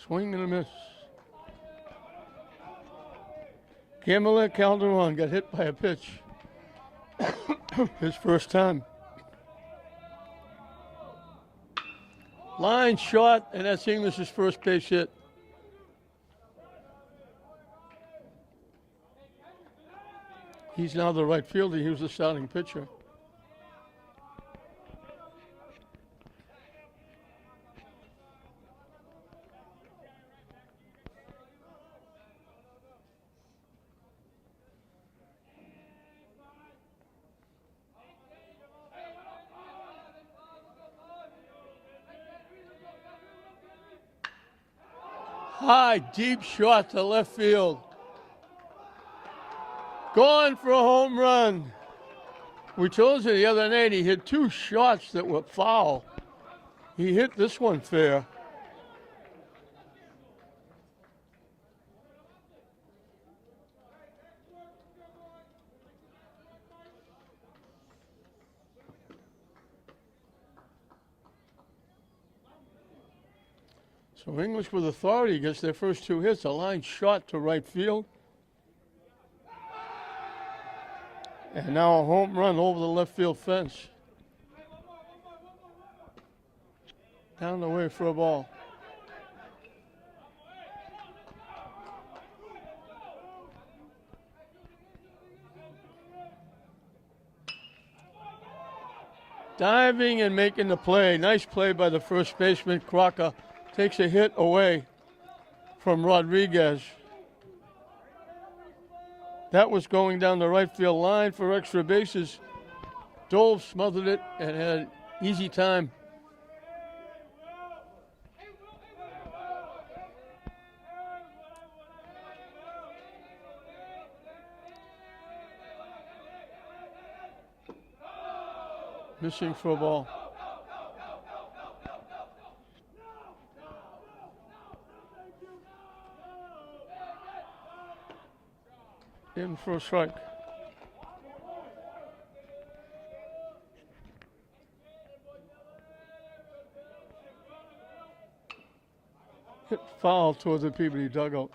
Swing and a miss. Gamble Calderon got hit by a pitch. His first time. Line shot, and that's English's first base hit. He's now the right fielder. He was the starting pitcher. High, deep shot to left field. Gone for a home run. We told you the other night he hit 2 shots that were foul. He hit this one fair. So English with authority gets their first 2 hits. A line shot to right field. And now a home run over the left field fence. Down the way for a ball. Diving and making the play. Nice play by the first baseman. Crocker takes a hit away from Rodriguez. That was going down the right field line for extra bases. Dole smothered it and had an easy time. Missing for a ball. In for a strike. Hit foul towards the Peabody dugout.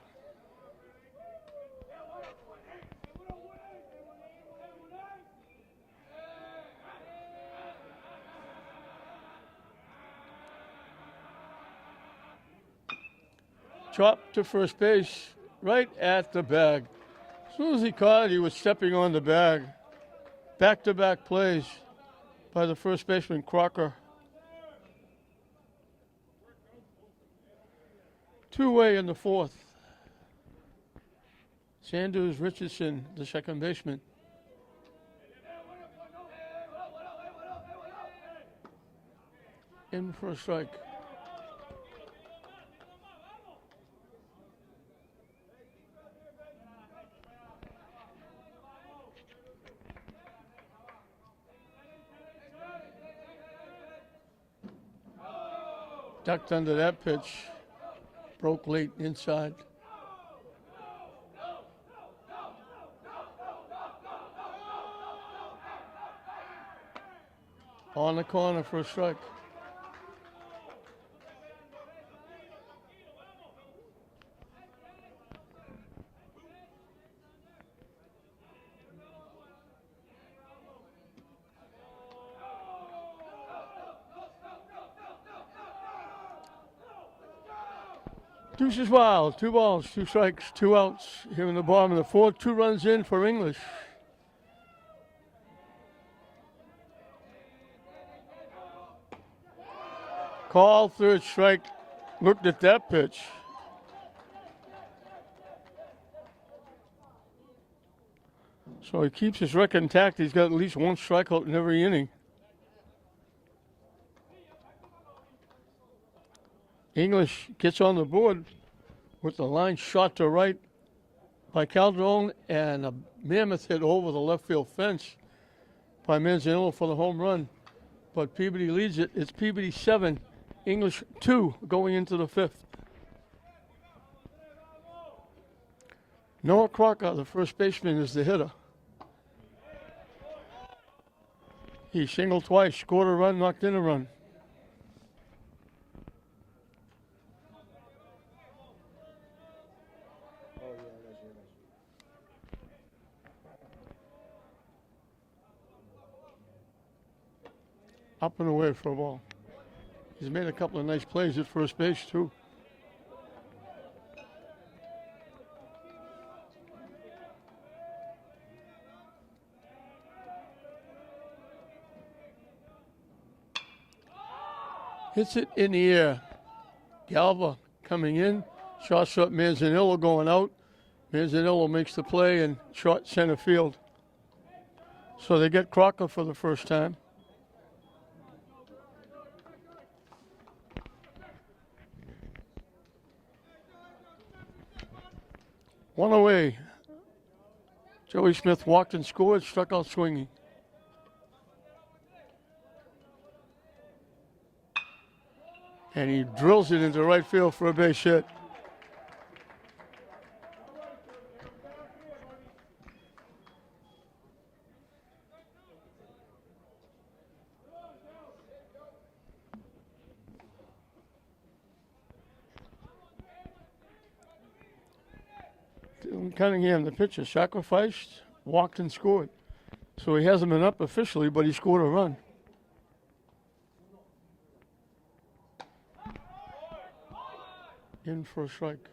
Chopped to first base, right at the bag. As soon as he caught it, he was stepping on the bag. Back-to-back plays by the first baseman, Crocker. 2-way in the 4th. Sanders Richardson, the second baseman. In for a strike. Ducked under that pitch. Broke late inside. On the corner for a strike. Deuces wild. 2 balls, 2 strikes, 2 outs here in the bottom of the 4th. 2 runs in for English. Call, 3rd strike. Looked at that pitch. So he keeps his record intact. He's got at least 1 strikeout in every inning. English gets on the board with the line shot to right by Calderon and a mammoth hit over the left field fence by Manzanillo for the home run. But Peabody leads it. It's Peabody 7, English 2 going into the 5th. Noah Crocker, the first baseman, is the hitter. He singled twice, scored a run, knocked in a run. Up and away for a ball. He's made a couple of nice plays at first base, too. Hits it in the air. Galva coming in. Shortstop Manzanillo going out. Manzanillo makes the play in short center field. So they get Crocker for the first time. One away. Joey Smith walked and scored, struck out swinging. And he drills it into right field for a base hit. Cunningham, the pitcher, sacrificed, walked and scored. So he hasn't been up officially, but he scored a run. In for a strike.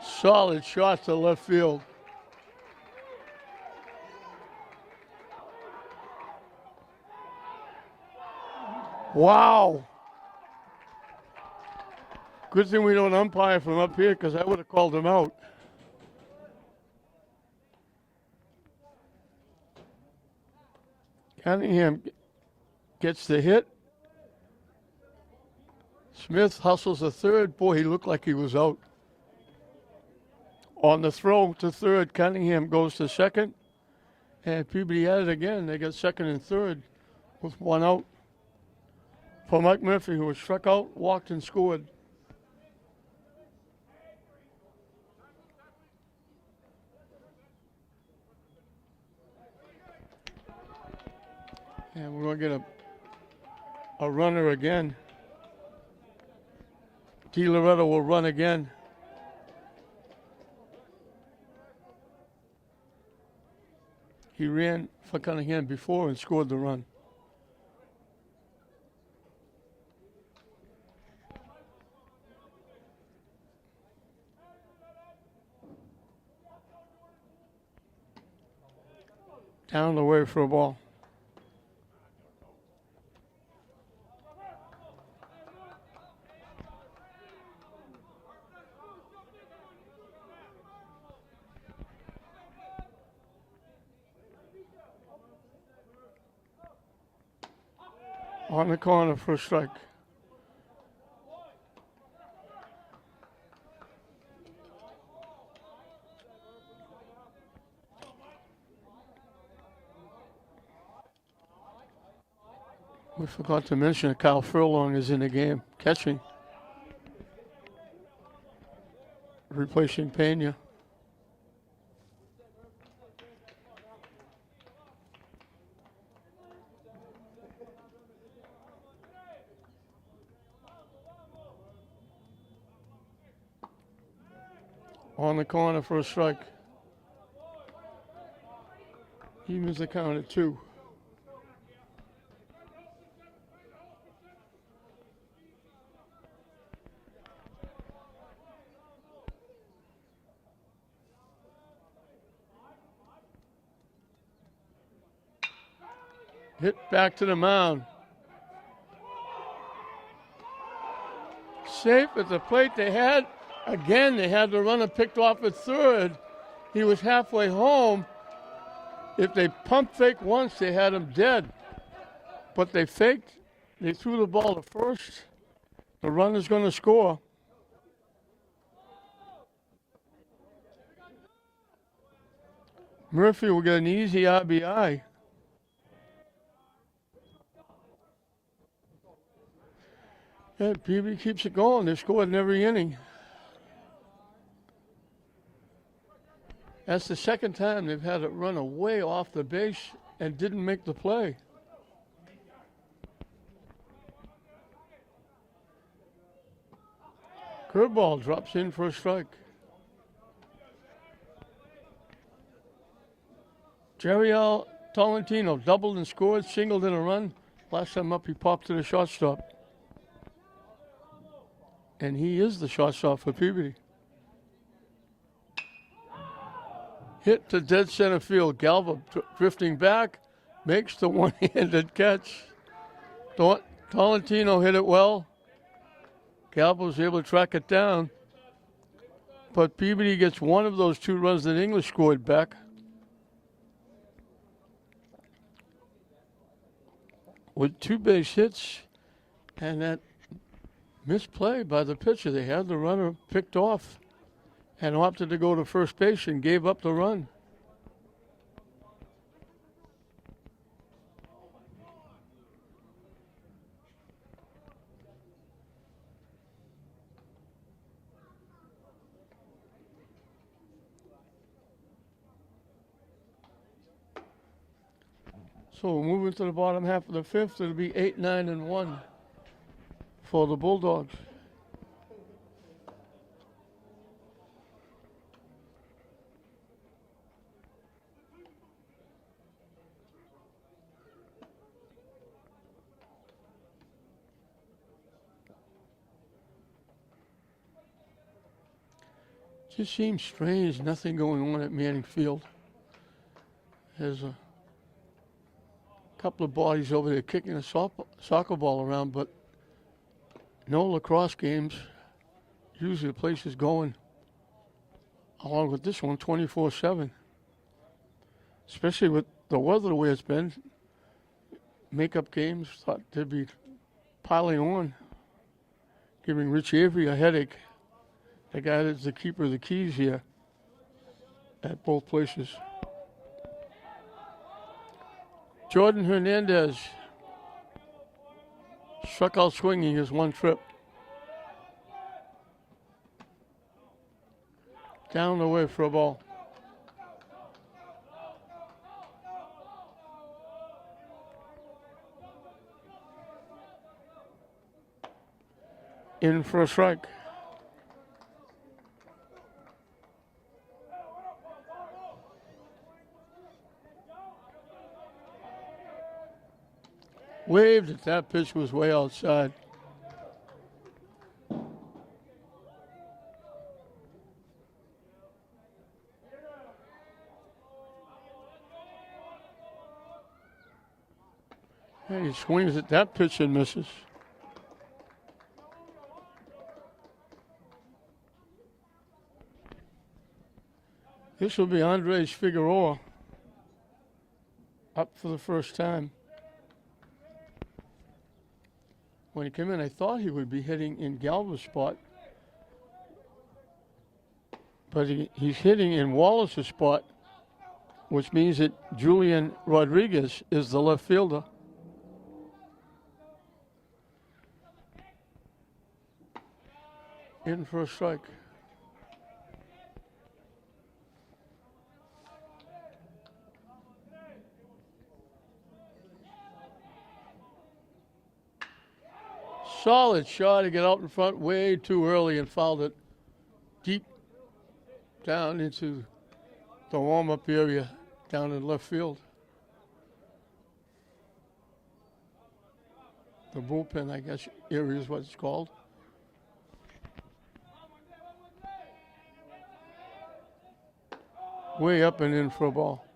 Solid shot to left field. Wow. Good thing we don't umpire from up here because I would have called him out. Cunningham gets the hit. Smith hustles the third. Boy, he looked like he was out. On the throw to third, Cunningham goes to second. And Peabody at it again. They got second and third with one out. For Mike Murphy, who was struck out, walked and scored. And we're going to get a runner again. D. Loretto will run again. He ran for Cunningham before and scored the run. Down the way for a ball. On the corner for a strike. We forgot to mention that Kyle Furlong is in the game, catching, replacing Pena. On the corner for a strike. Evens the count at 2. Hit back to the mound. Safe at the plate. They had the runner picked off at third. He was halfway home. If they pump fake once, they had him dead. But they faked. They threw the ball to first. The runner's going to score. Murphy will get an easy RBI. Yeah, Peabody keeps it going. They've scored in every inning. That's the second time they've had it run away off the base and didn't make the play. Curveball drops in for a strike. Jerry Tolentino doubled and scored, singled in a run. Last time up, he popped to the shortstop. And he is the shortstop for Peabody. Hit to dead center field. Galva drifting back, makes the one-handed catch. Tolentino hit it well. Galva was able to track it down. But Peabody gets one of those 2 runs that English scored back. With 2 base hits and that misplay by the pitcher. They had the runner picked off and opted to go to first base and gave up the run. So moving to the bottom half of the 5th, it'll be 8, 9, and 1 for the Bulldogs. Just seems strange, nothing going on at Manning Field. There's a couple of bodies over there kicking a soccer ball around, but no lacrosse games. Usually the place is going, along with this one, 24/7. Especially with the weather the way it's been. Makeup games, thought they'd be piling on, giving Rich Avery a headache. The guy that's the keeper of the keys here at both places. Jordan Hernandez struck out swinging his 1 trip. Down the way for a ball. In for a strike. Waved it. That pitch was way outside. And he swings at that pitch and misses. This will be Andres Figueroa up for the first time. When he came in, I thought he would be hitting in Galva's spot. But he's hitting in Wallace's spot, which means that Julian Rodriguez is the left fielder. In for a strike. Solid shot to get out in front way too early and fouled it deep down into the warm-up area down in left field. The bullpen, I guess, area is what it's called. Way up and in for a ball.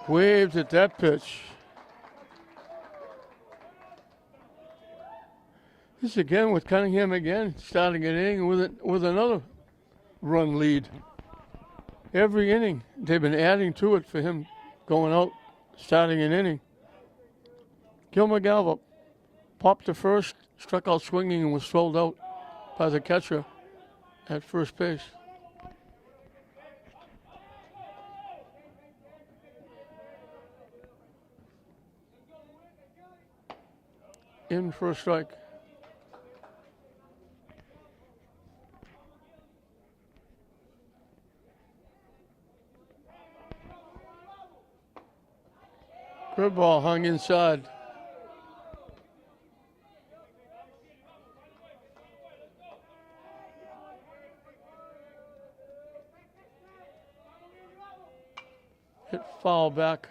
Waved at that pitch. This again with Cunningham again, starting an inning with another run lead. Every inning, they've been adding to it for him going out, starting an inning. Gilmer Galva popped to first, struck out swinging and was thrown out by the catcher at first base. In for a strike. Curveball hung inside. Hit foul back.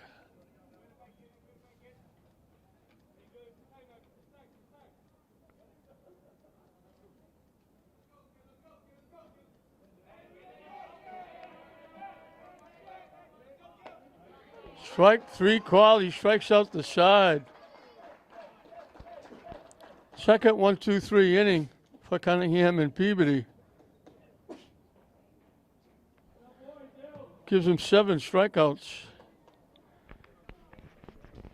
Strike three call. He strikes out the side. Second 1-2-3 inning for Cunningham and Peabody. Gives him 7 strikeouts.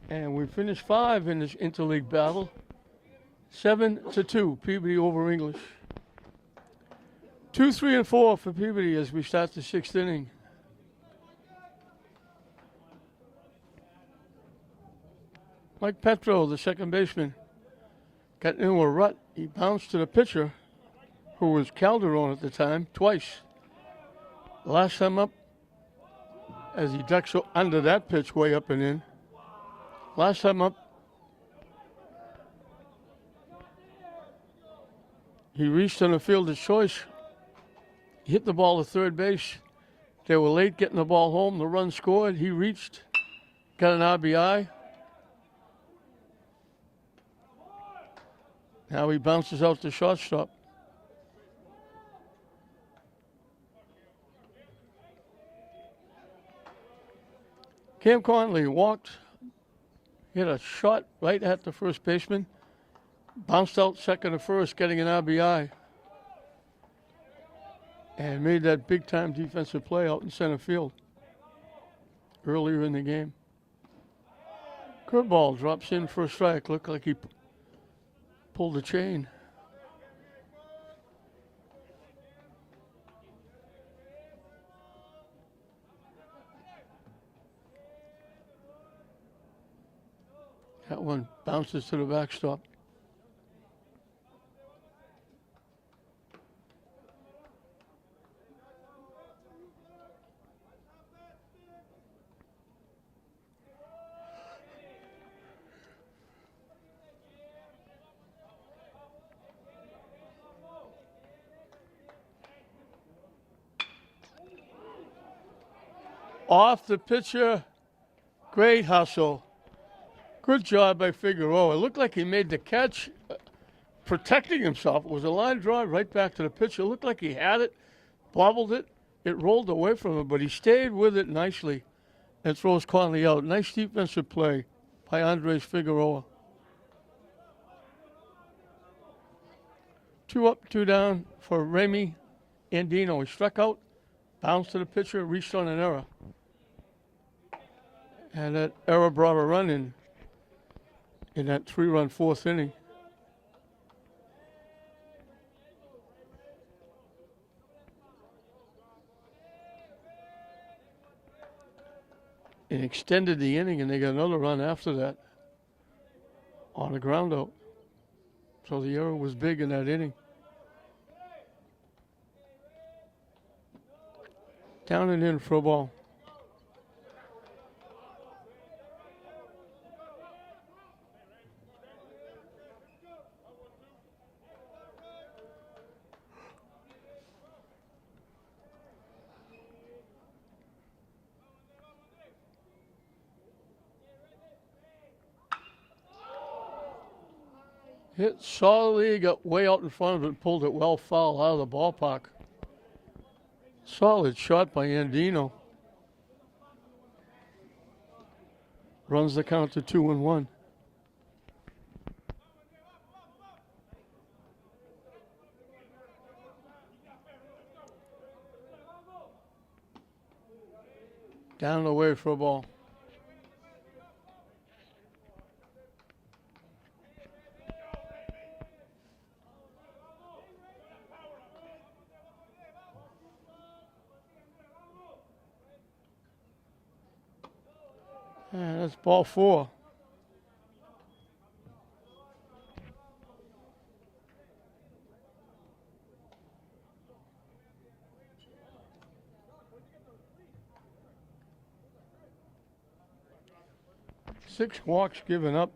And we finished 5 in this interleague battle. 7-2, Peabody over English. 2, 3, and 4 for Peabody as we start the 6th inning. Mike Petro, the second baseman, got into a rut. He bounced to the pitcher, who was Calderon at the time, twice. Last time up, as he ducks under that pitch way up and in. Last time up, he reached on the fielder's choice. He hit the ball to third base. They were late getting the ball home. The run scored. He reached, got an RBI. Now he bounces out to shortstop. Cam Conley walked, hit a shot right at the first baseman, bounced out second to first, getting an RBI, and made that big-time defensive play out in center field earlier in the game. Curveball drops in for a strike. Looked like he pulled the chain. That one bounces to the backstop. Off the pitcher. Great hustle. Good job by Figueroa. It looked like he made the catch, protecting himself. It was a line drive right back to the pitcher. It looked like he had it, bobbled it. It rolled away from him, but he stayed with it nicely and throws Conley out. Nice defensive play by Andres Figueroa. 2 up, 2 down for Remy Andino. He struck out, bounced to the pitcher, reached on an error. And that error brought a run in that 3-run 4th inning. It extended the inning, and they got another run after that on a ground out. So the error was big in that inning. Down and in for a ball. Hit solidly, got way out in front of it and pulled it well foul out of the ballpark. Solid shot by Andino. Runs the count to 2-1. Down and away for a ball. And that's ball 4. 6 walks given up.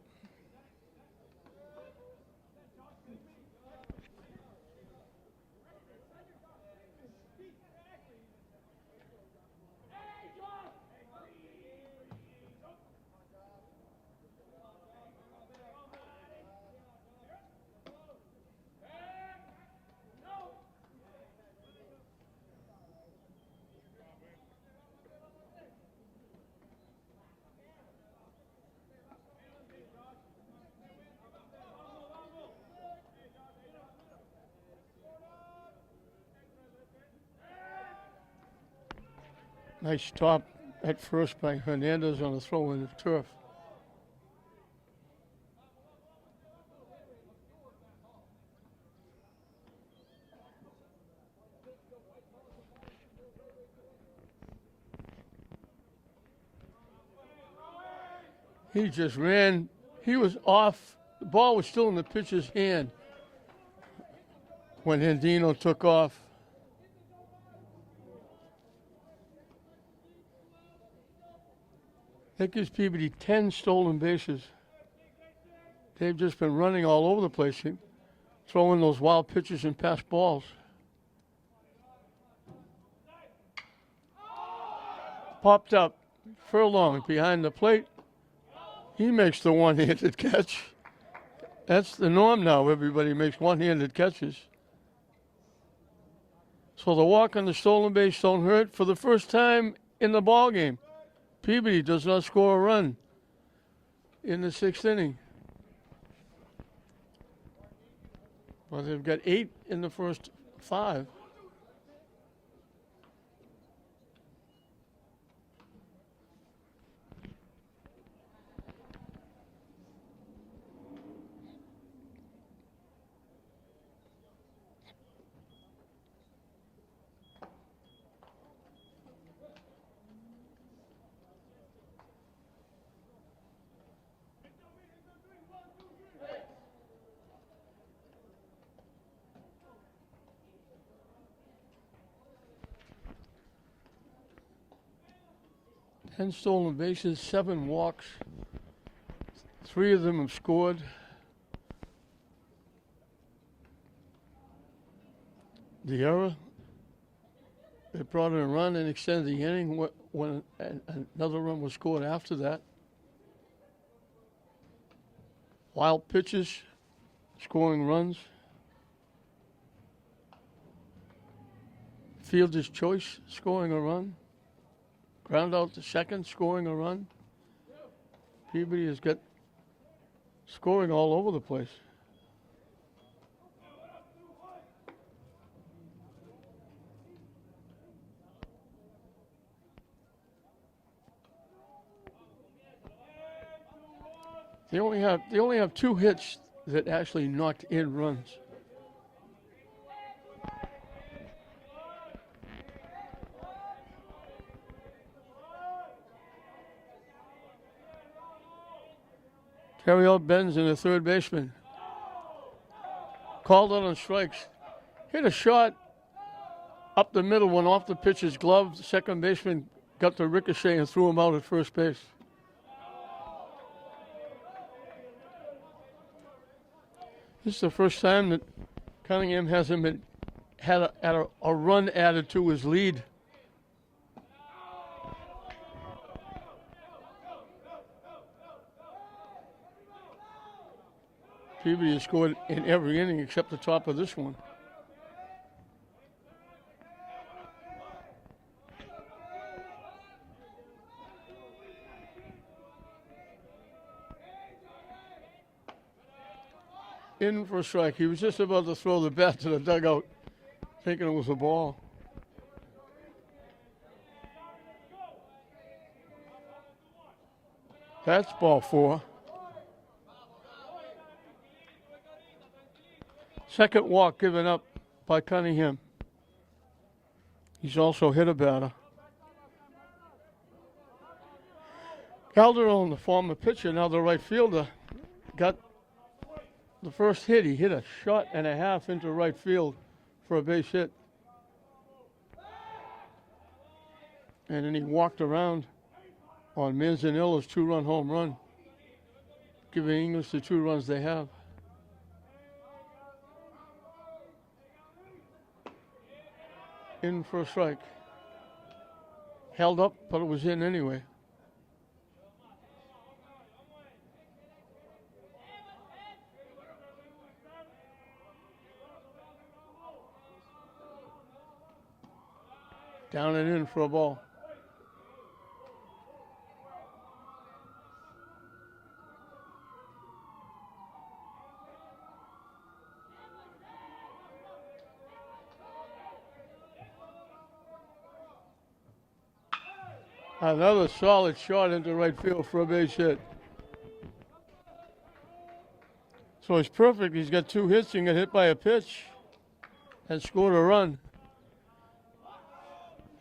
Nice stop at first by Hernandez on a throw in the turf. He just ran. He was off. The ball was still in the pitcher's hand when Andino took off. That gives Peabody 10 stolen bases. They've just been running all over the place, throwing those wild pitches and pass balls. Popped up. Furlong behind the plate. He makes the one-handed catch. That's the norm now. Everybody makes one-handed catches. So the walk on the stolen base don't hurt. For the first time in the ball game, Peabody does not score a run in the 6th inning. Well, they've got 8 in the first 5. Ten stolen bases, 7 walks. 3 of them have scored. The error that brought in a run and extended the inning when another run was scored after that. Wild pitches, scoring runs. Fielder's choice, scoring a run. Ground out to second, scoring a run. Peabody has got scoring all over the place. They only have 2 hits that actually knocked in runs. Carry out Benz in the third baseman. Called out on strikes. Hit a shot up the middle, went off the pitcher's glove. The second baseman got the ricochet and threw him out at first base. This is the first time that Cunningham hasn't had a run added to his lead. Peabody has scored in every inning except the top of this one. In for a strike. He was just about to throw the bat to the dugout, thinking it was a ball. That's ball 4. Second walk given up by Cunningham. He's also hit a batter. Calderon, the former pitcher, now the right fielder, got the first hit. He hit a shot and a half into right field for a base hit. And then he walked around on Manzanilla's 2-run home run. giving English the 2 runs they have. In for a strike. Held up, but it was in anyway. Down and in for a ball. Another solid shot into right field for a base hit. So it's perfect. He's got 2 hits and got hit by a pitch and scored a run.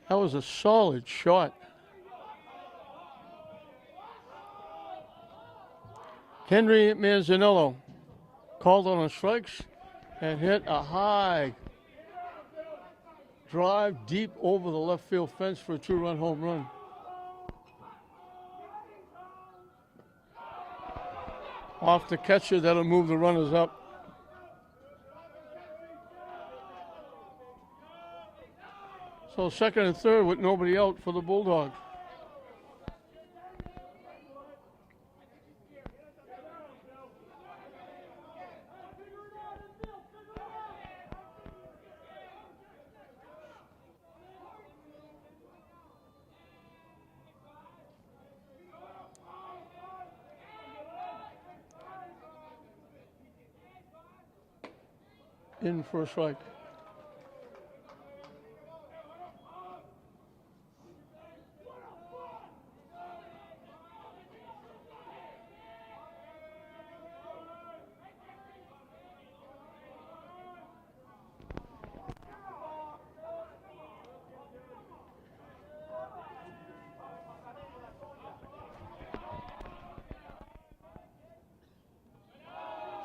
That was a solid shot. Henry Manzanello called on strikes and hit a high drive deep over the left field fence for a 2-run home run. Off the catcher, that'll move the runners up. So second and third with nobody out for the Bulldogs. In for a strike.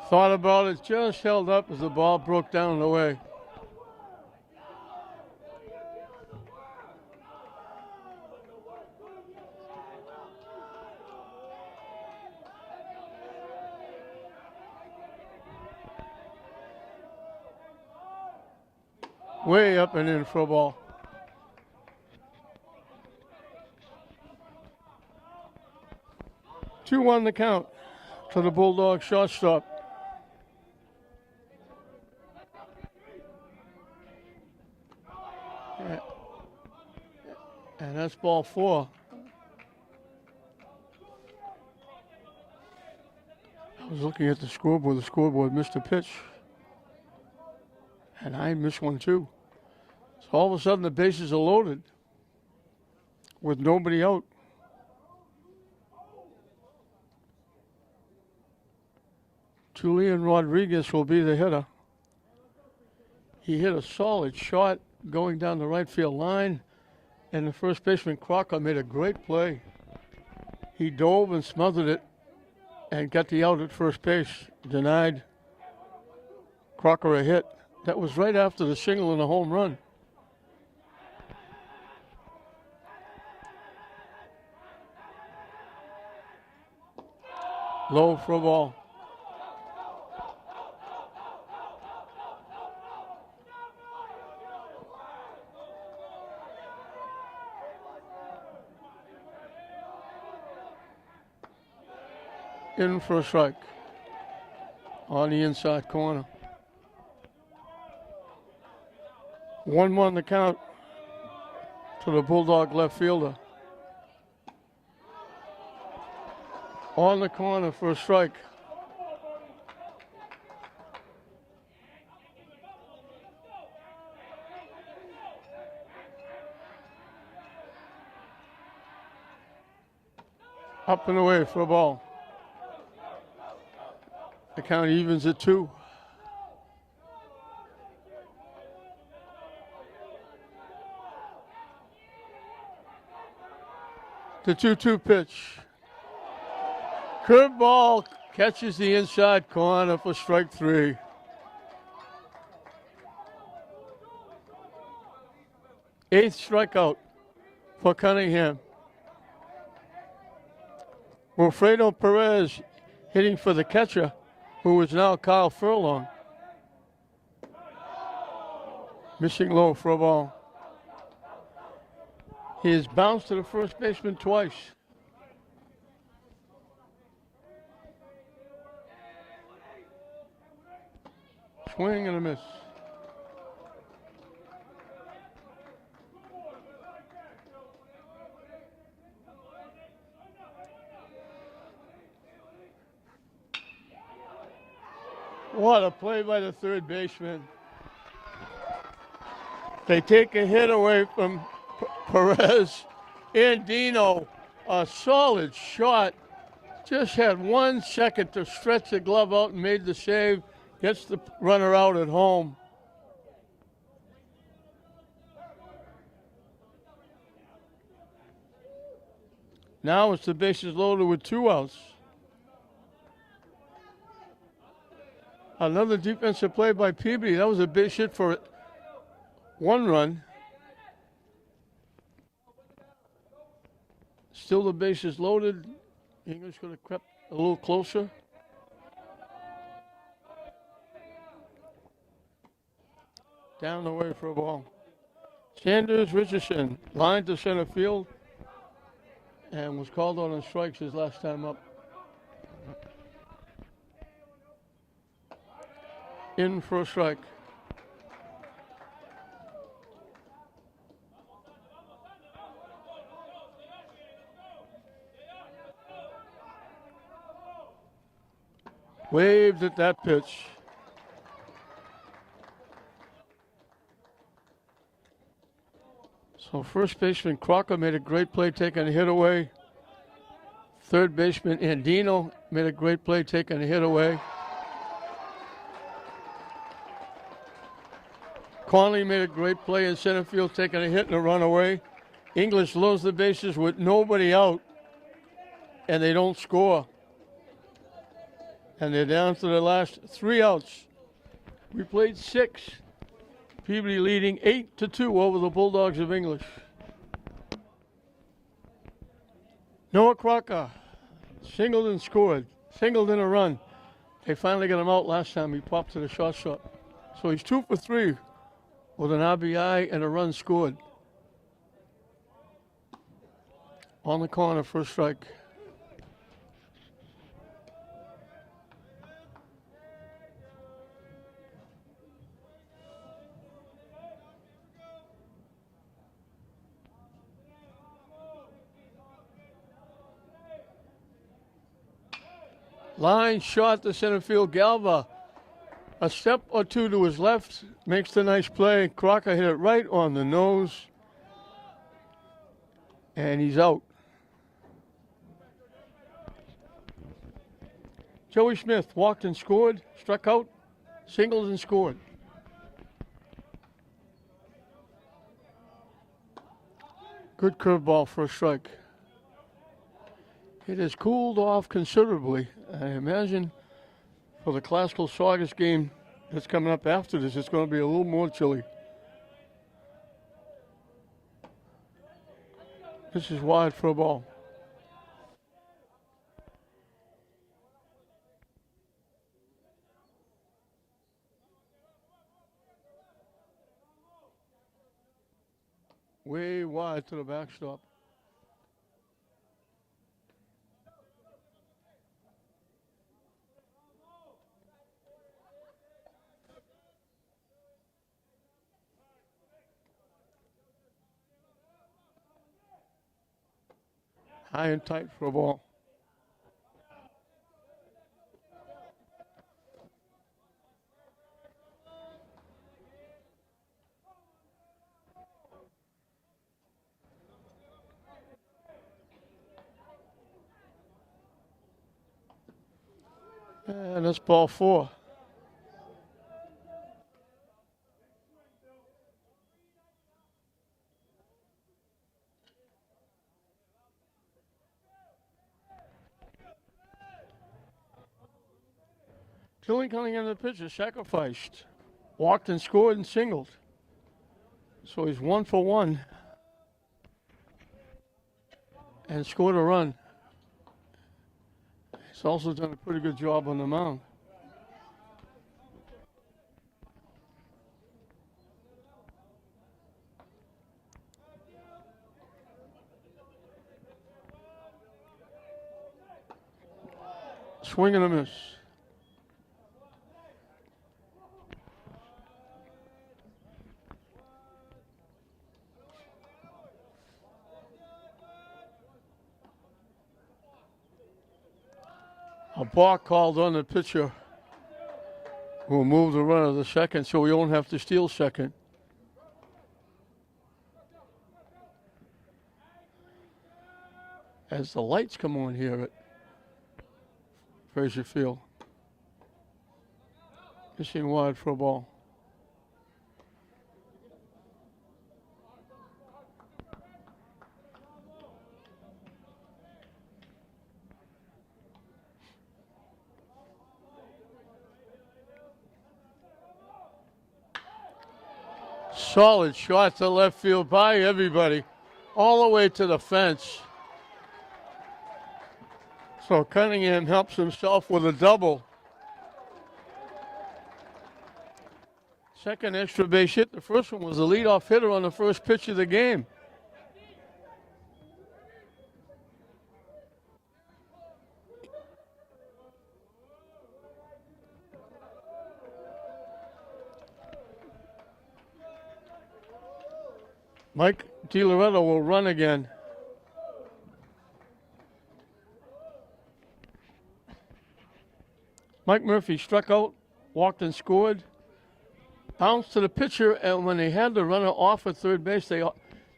Thought about it, just held up as the ball broke down and away. Way up and in for a ball. Two on the count to the Bulldog shortstop. And that's ball 4. I was looking at the scoreboard missed a pitch. And I missed one too. So all of a sudden the bases are loaded with nobody out. Julian Rodriguez will be the hitter. He hit a solid shot going down the right field line, and the first baseman Crocker made a great play. He dove and smothered it and got the out at first base, denied Crocker a hit. That was right after the single and the home run. Low for a ball. In for a strike on the inside corner. 1-1 the count to the Bulldog left fielder. On the corner for a strike. Up and away for a ball. The count evens at 2. The 2-2 pitch. Curveball catches the inside corner for strike 3. Eighth strikeout for Cunningham. Wilfredo Perez hitting for the catcher, who is now Kyle Furlong. Missing low for a ball. He has bounced to the first baseman twice. Swing and a miss. What a play by the third baseman. They take a hit away from Perez. Andino, a solid shot. Just had 1 second to stretch the glove out and made the save. Gets the runner out at home. Now it's the bases loaded with 2 outs. Another defensive play by Peabody. That was a base hit for 1 run. Still the bases loaded. English could have crept a little closer. Down the way for a ball. Sanders Richardson lined to center field and was called on strikes his last time up. In for a strike. Waved at that pitch. So first baseman Crocker made a great play taking a hit away. Third baseman Andino made a great play taking a hit away. Conley made a great play in center field taking a hit and a run away. English loads the bases with nobody out, and they don't score. And they're down to the last 3 outs. We played 6. Peabody leading 8-2 over the Bulldogs of English. Noah Crocker singled and scored. Singled in a run. They finally got him out last time. He popped to the shortstop. So he's 2 for 3 with an RBI and a run scored. On the corner, first strike. Line shot to center field. Galva, a step or 2 to his left, makes the nice play. Crocker hit it right on the nose, and he's out. Joey Smith walked and scored, struck out, singled and scored. Good curveball for a strike. It has cooled off considerably. I imagine for the Classical Saugus game that's coming up after this, it's going to be a little more chilly. This is wide for a ball. Way wide to the backstop. High and tight for a ball. And that's ball 4. Julian Cunningham, the pitcher, sacrificed. Walked and scored and singled. So he's 1 for 1. And scored a run. Salsa's done a pretty good job on the mound. Swing and a miss. A balk called on the pitcher who will move the runner to second so we won't have to steal second. As the lights come on here at Frazier Field. Missing wide for a ball. Solid shot to left field by everybody, all the way to the fence. So Cunningham helps himself with a double. Second extra base hit. The first one was the leadoff hitter on the first pitch of the game. Mike DiLoretto will run again. Mike Murphy struck out, walked and scored. Bounced to the pitcher, and when they had the runner off at third base, they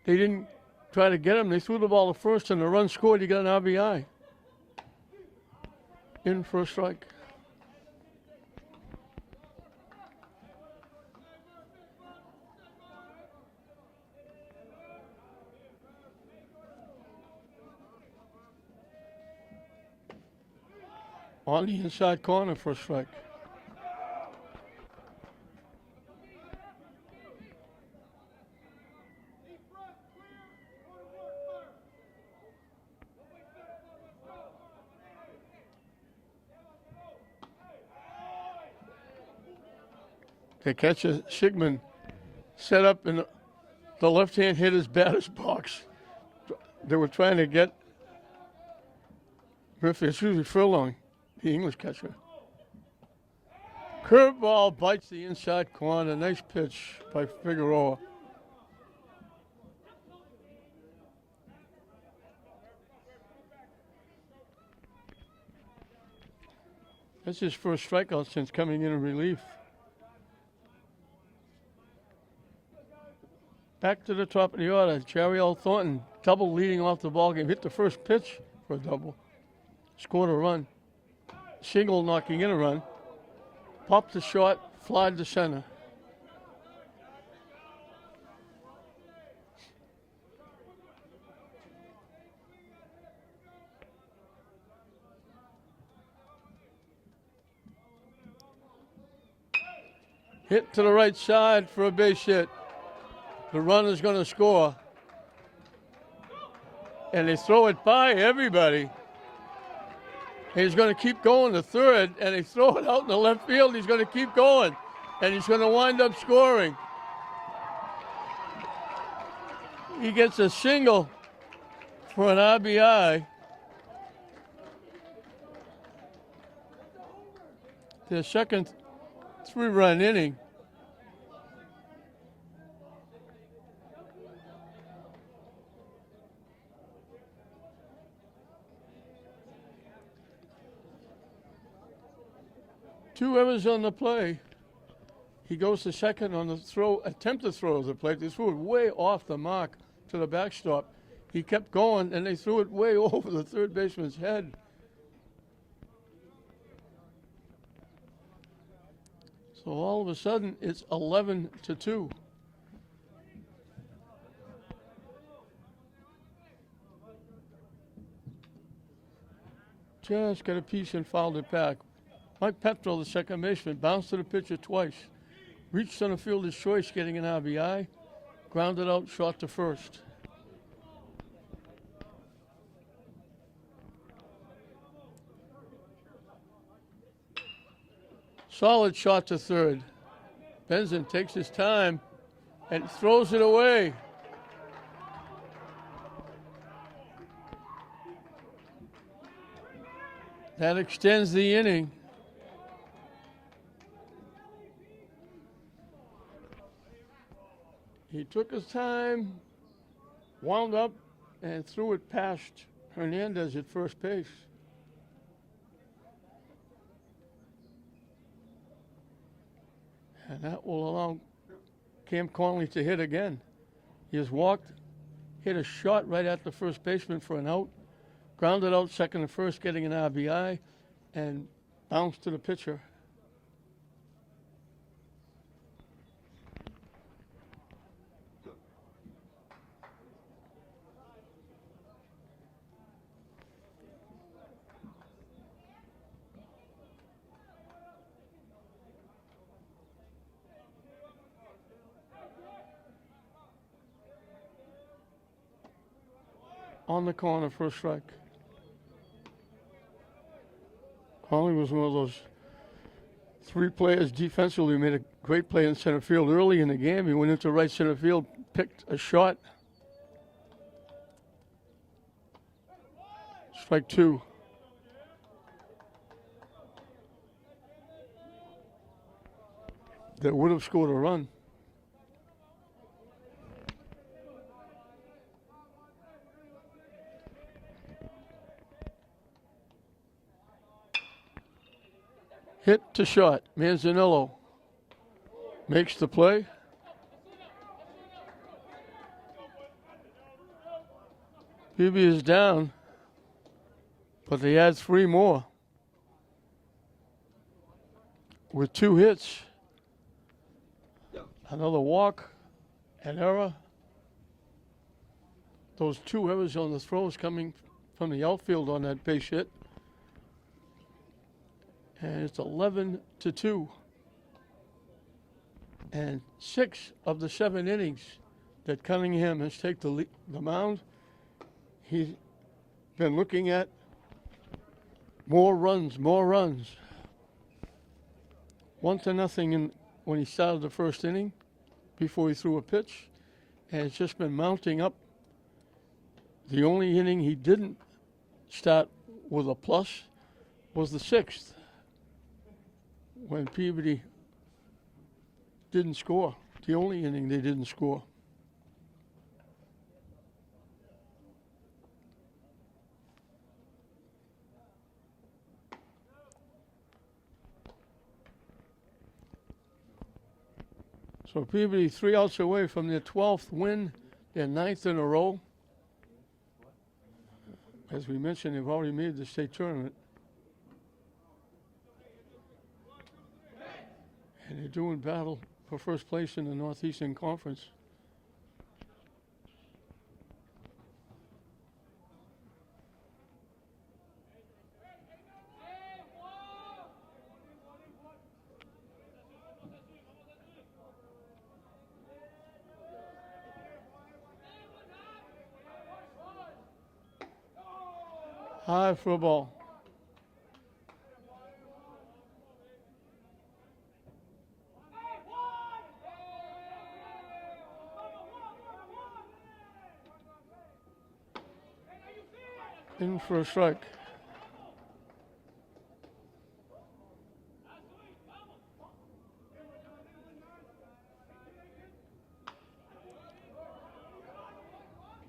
didn't try to get him. They threw the ball to first, and the run scored. He got an RBI. In for a strike. On the inside corner for a strike. The catcher, Sigmund, set up in the left-hand hitter's batter's box. They were trying to get Murphy, excuse me, Furlong, the English catcher. Curveball bites the inside corner. Nice pitch by Figueroa. That's his first strikeout since coming in relief. Back to the top of the order. Chariel Thornton, double leading off the ball game. Hit the first pitch for a double. Scored a run. Shingle knocking in a run. Popped to short, flied to center. Hit to the right side for a base hit. The runner's going to score. And they throw it by everybody. He's going to keep going to third, and they throw it out in the left field. He's going to keep going, and he's going to wind up scoring. He gets a single for an RBI. Their second three-run inning. Two errors on the play. He goes to second on the throw, attempted throw of the plate. They threw it way off the mark to the backstop. He kept going, and they threw it way over the third baseman's head. So all of a sudden, it's 11-2. Just got a piece and fouled it back. Mike Petrel, the second baseman, bounced to the pitcher twice. Reached center fielder's choice, getting an RBI. Grounded out, short to first. Solid shot to third. Benson takes his time and throws it away. That extends the inning. He took his time, wound up, and threw it past Hernandez at first base. And that will allow Cam Conley to hit again. He has walked, hit a shot right at the first baseman for an out, grounded out second and first, getting an RBI, and bounced to the pitcher. On the corner for a strike. Conley was one of those three players defensively who made a great play in center field early in the game. He went into right center field, picked a shot. Strike two. That would have scored a run. Hit to short. Manzanillo makes the play. Peabody is down, but they add three more with two hits, another walk, an error. Those two errors on the throws coming from the outfield on that base hit. And it's 11-2. And 6 of the 7 innings that Cunningham has taken the mound, he's been looking at more runs. 1-0 when he started the first inning before he threw a pitch. And it's just been mounting up. The only inning he didn't start with a plus was the 6th, when Peabody didn't score. The only inning they didn't score. So Peabody 3 outs away from their 12th win, their 9th in a row. As we mentioned, they've already made the state tournament. And they're doing battle for first place in the Northeastern Conference. High for a ball. In for a strike.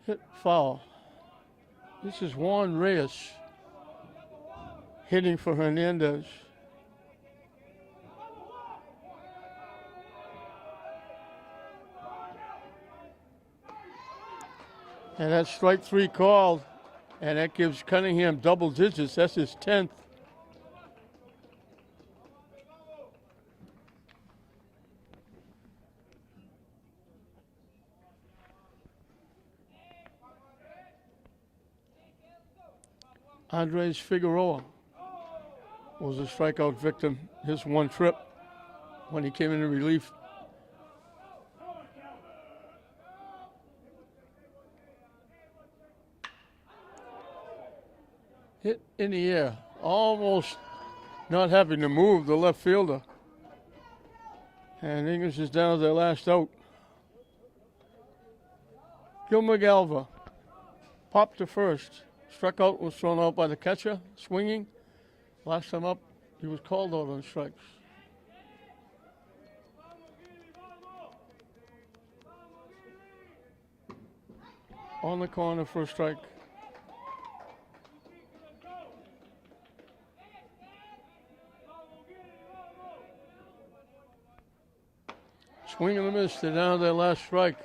Hit foul. This is Juan Reyes hitting for Hernandez. And that's strike 3 called. And that gives Cunningham double digits. That's his 10th. Andres Figueroa was a strikeout victim his one trip when he came into relief. Hit in the air, almost not having to move the left fielder. And English is down to their last out. Gil McGalva popped to first. Struck out, was thrown out by the catcher, swinging. Last time up, he was called out on strikes. On the corner for a strike. Swing and a miss. They're down to their last strike.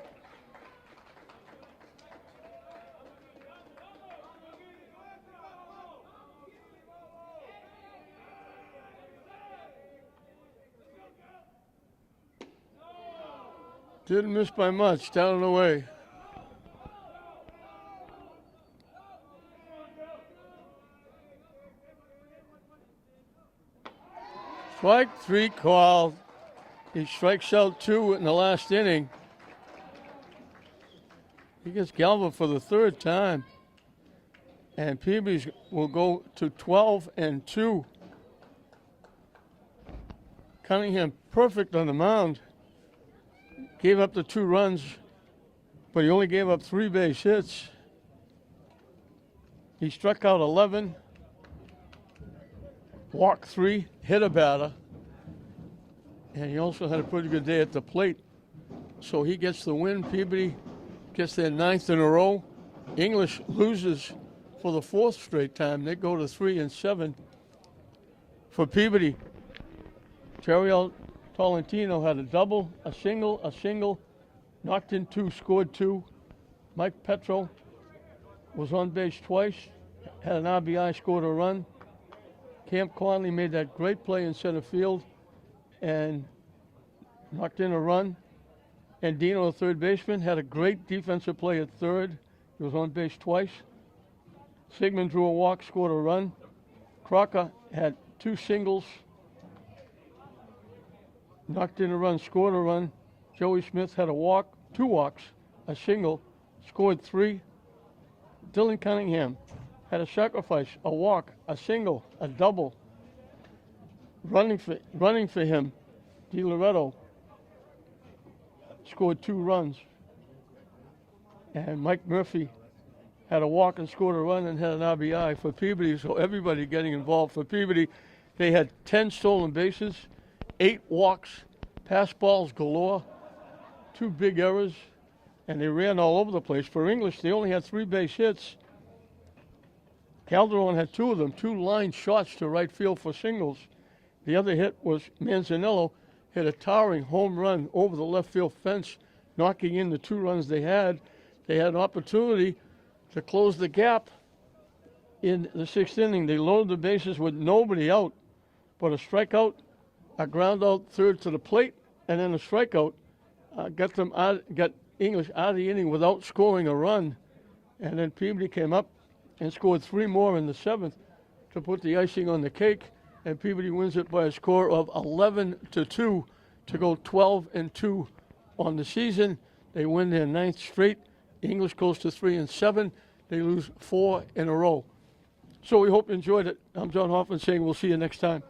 Didn't miss by much. Down and away. Strike 3 called. He strikes out 2 in the last inning. He gets Galva for the 3rd time. And Peabody will go to 12-2. Cunningham perfect on the mound. Gave up the 2 runs, but he only gave up 3 base hits. He struck out 11, walked 3, hit a batter, and he also had a pretty good day at the plate. So he gets the win. Peabody gets their 9th in a row. English loses for the 4th straight time. They go to 3-7. For Peabody, Terry Tolentino had a double, a single, knocked in 2, scored 2. Mike Petro was on base twice, had an RBI, scored a run. Camp Conley made that great play in center field and knocked in a run. And Dino, the third baseman, had a great defensive play at third. He was on base twice. Sigmund drew a walk, scored a run. Crocker had 2 singles, knocked in a run, scored a run. Joey Smith had a walk, 2 walks, a single, scored 3. Dylan Cunningham had a sacrifice, a walk, a single, a double. Running for him, Di Loretto scored 2 runs. And Mike Murphy had a walk and scored a run and had an RBI for Peabody. So everybody getting involved. For Peabody, they had 10 stolen bases, 8 walks, pass balls galore, 2 big errors, and they ran all over the place. For English, they only had 3 base hits. Calderon had 2 of them, 2 line shots to right field for singles. The other hit was Manzanillo hit a towering home run over the left field fence, knocking in the 2 runs they had. They had an opportunity to close the gap in the 6th inning. They loaded the bases with nobody out, but a strikeout, a ground out third to the plate, and then a strikeout got English out of the inning without scoring a run. And then Peabody came up and scored 3 more in the 7th to put the icing on the cake. And Peabody wins it by a score of 11-2 to go 12-2 on the season. They win their 9th straight. English goes to 3-7. They lose 4 in a row. So we hope you enjoyed it. I'm John Hoffman saying we'll see you next time.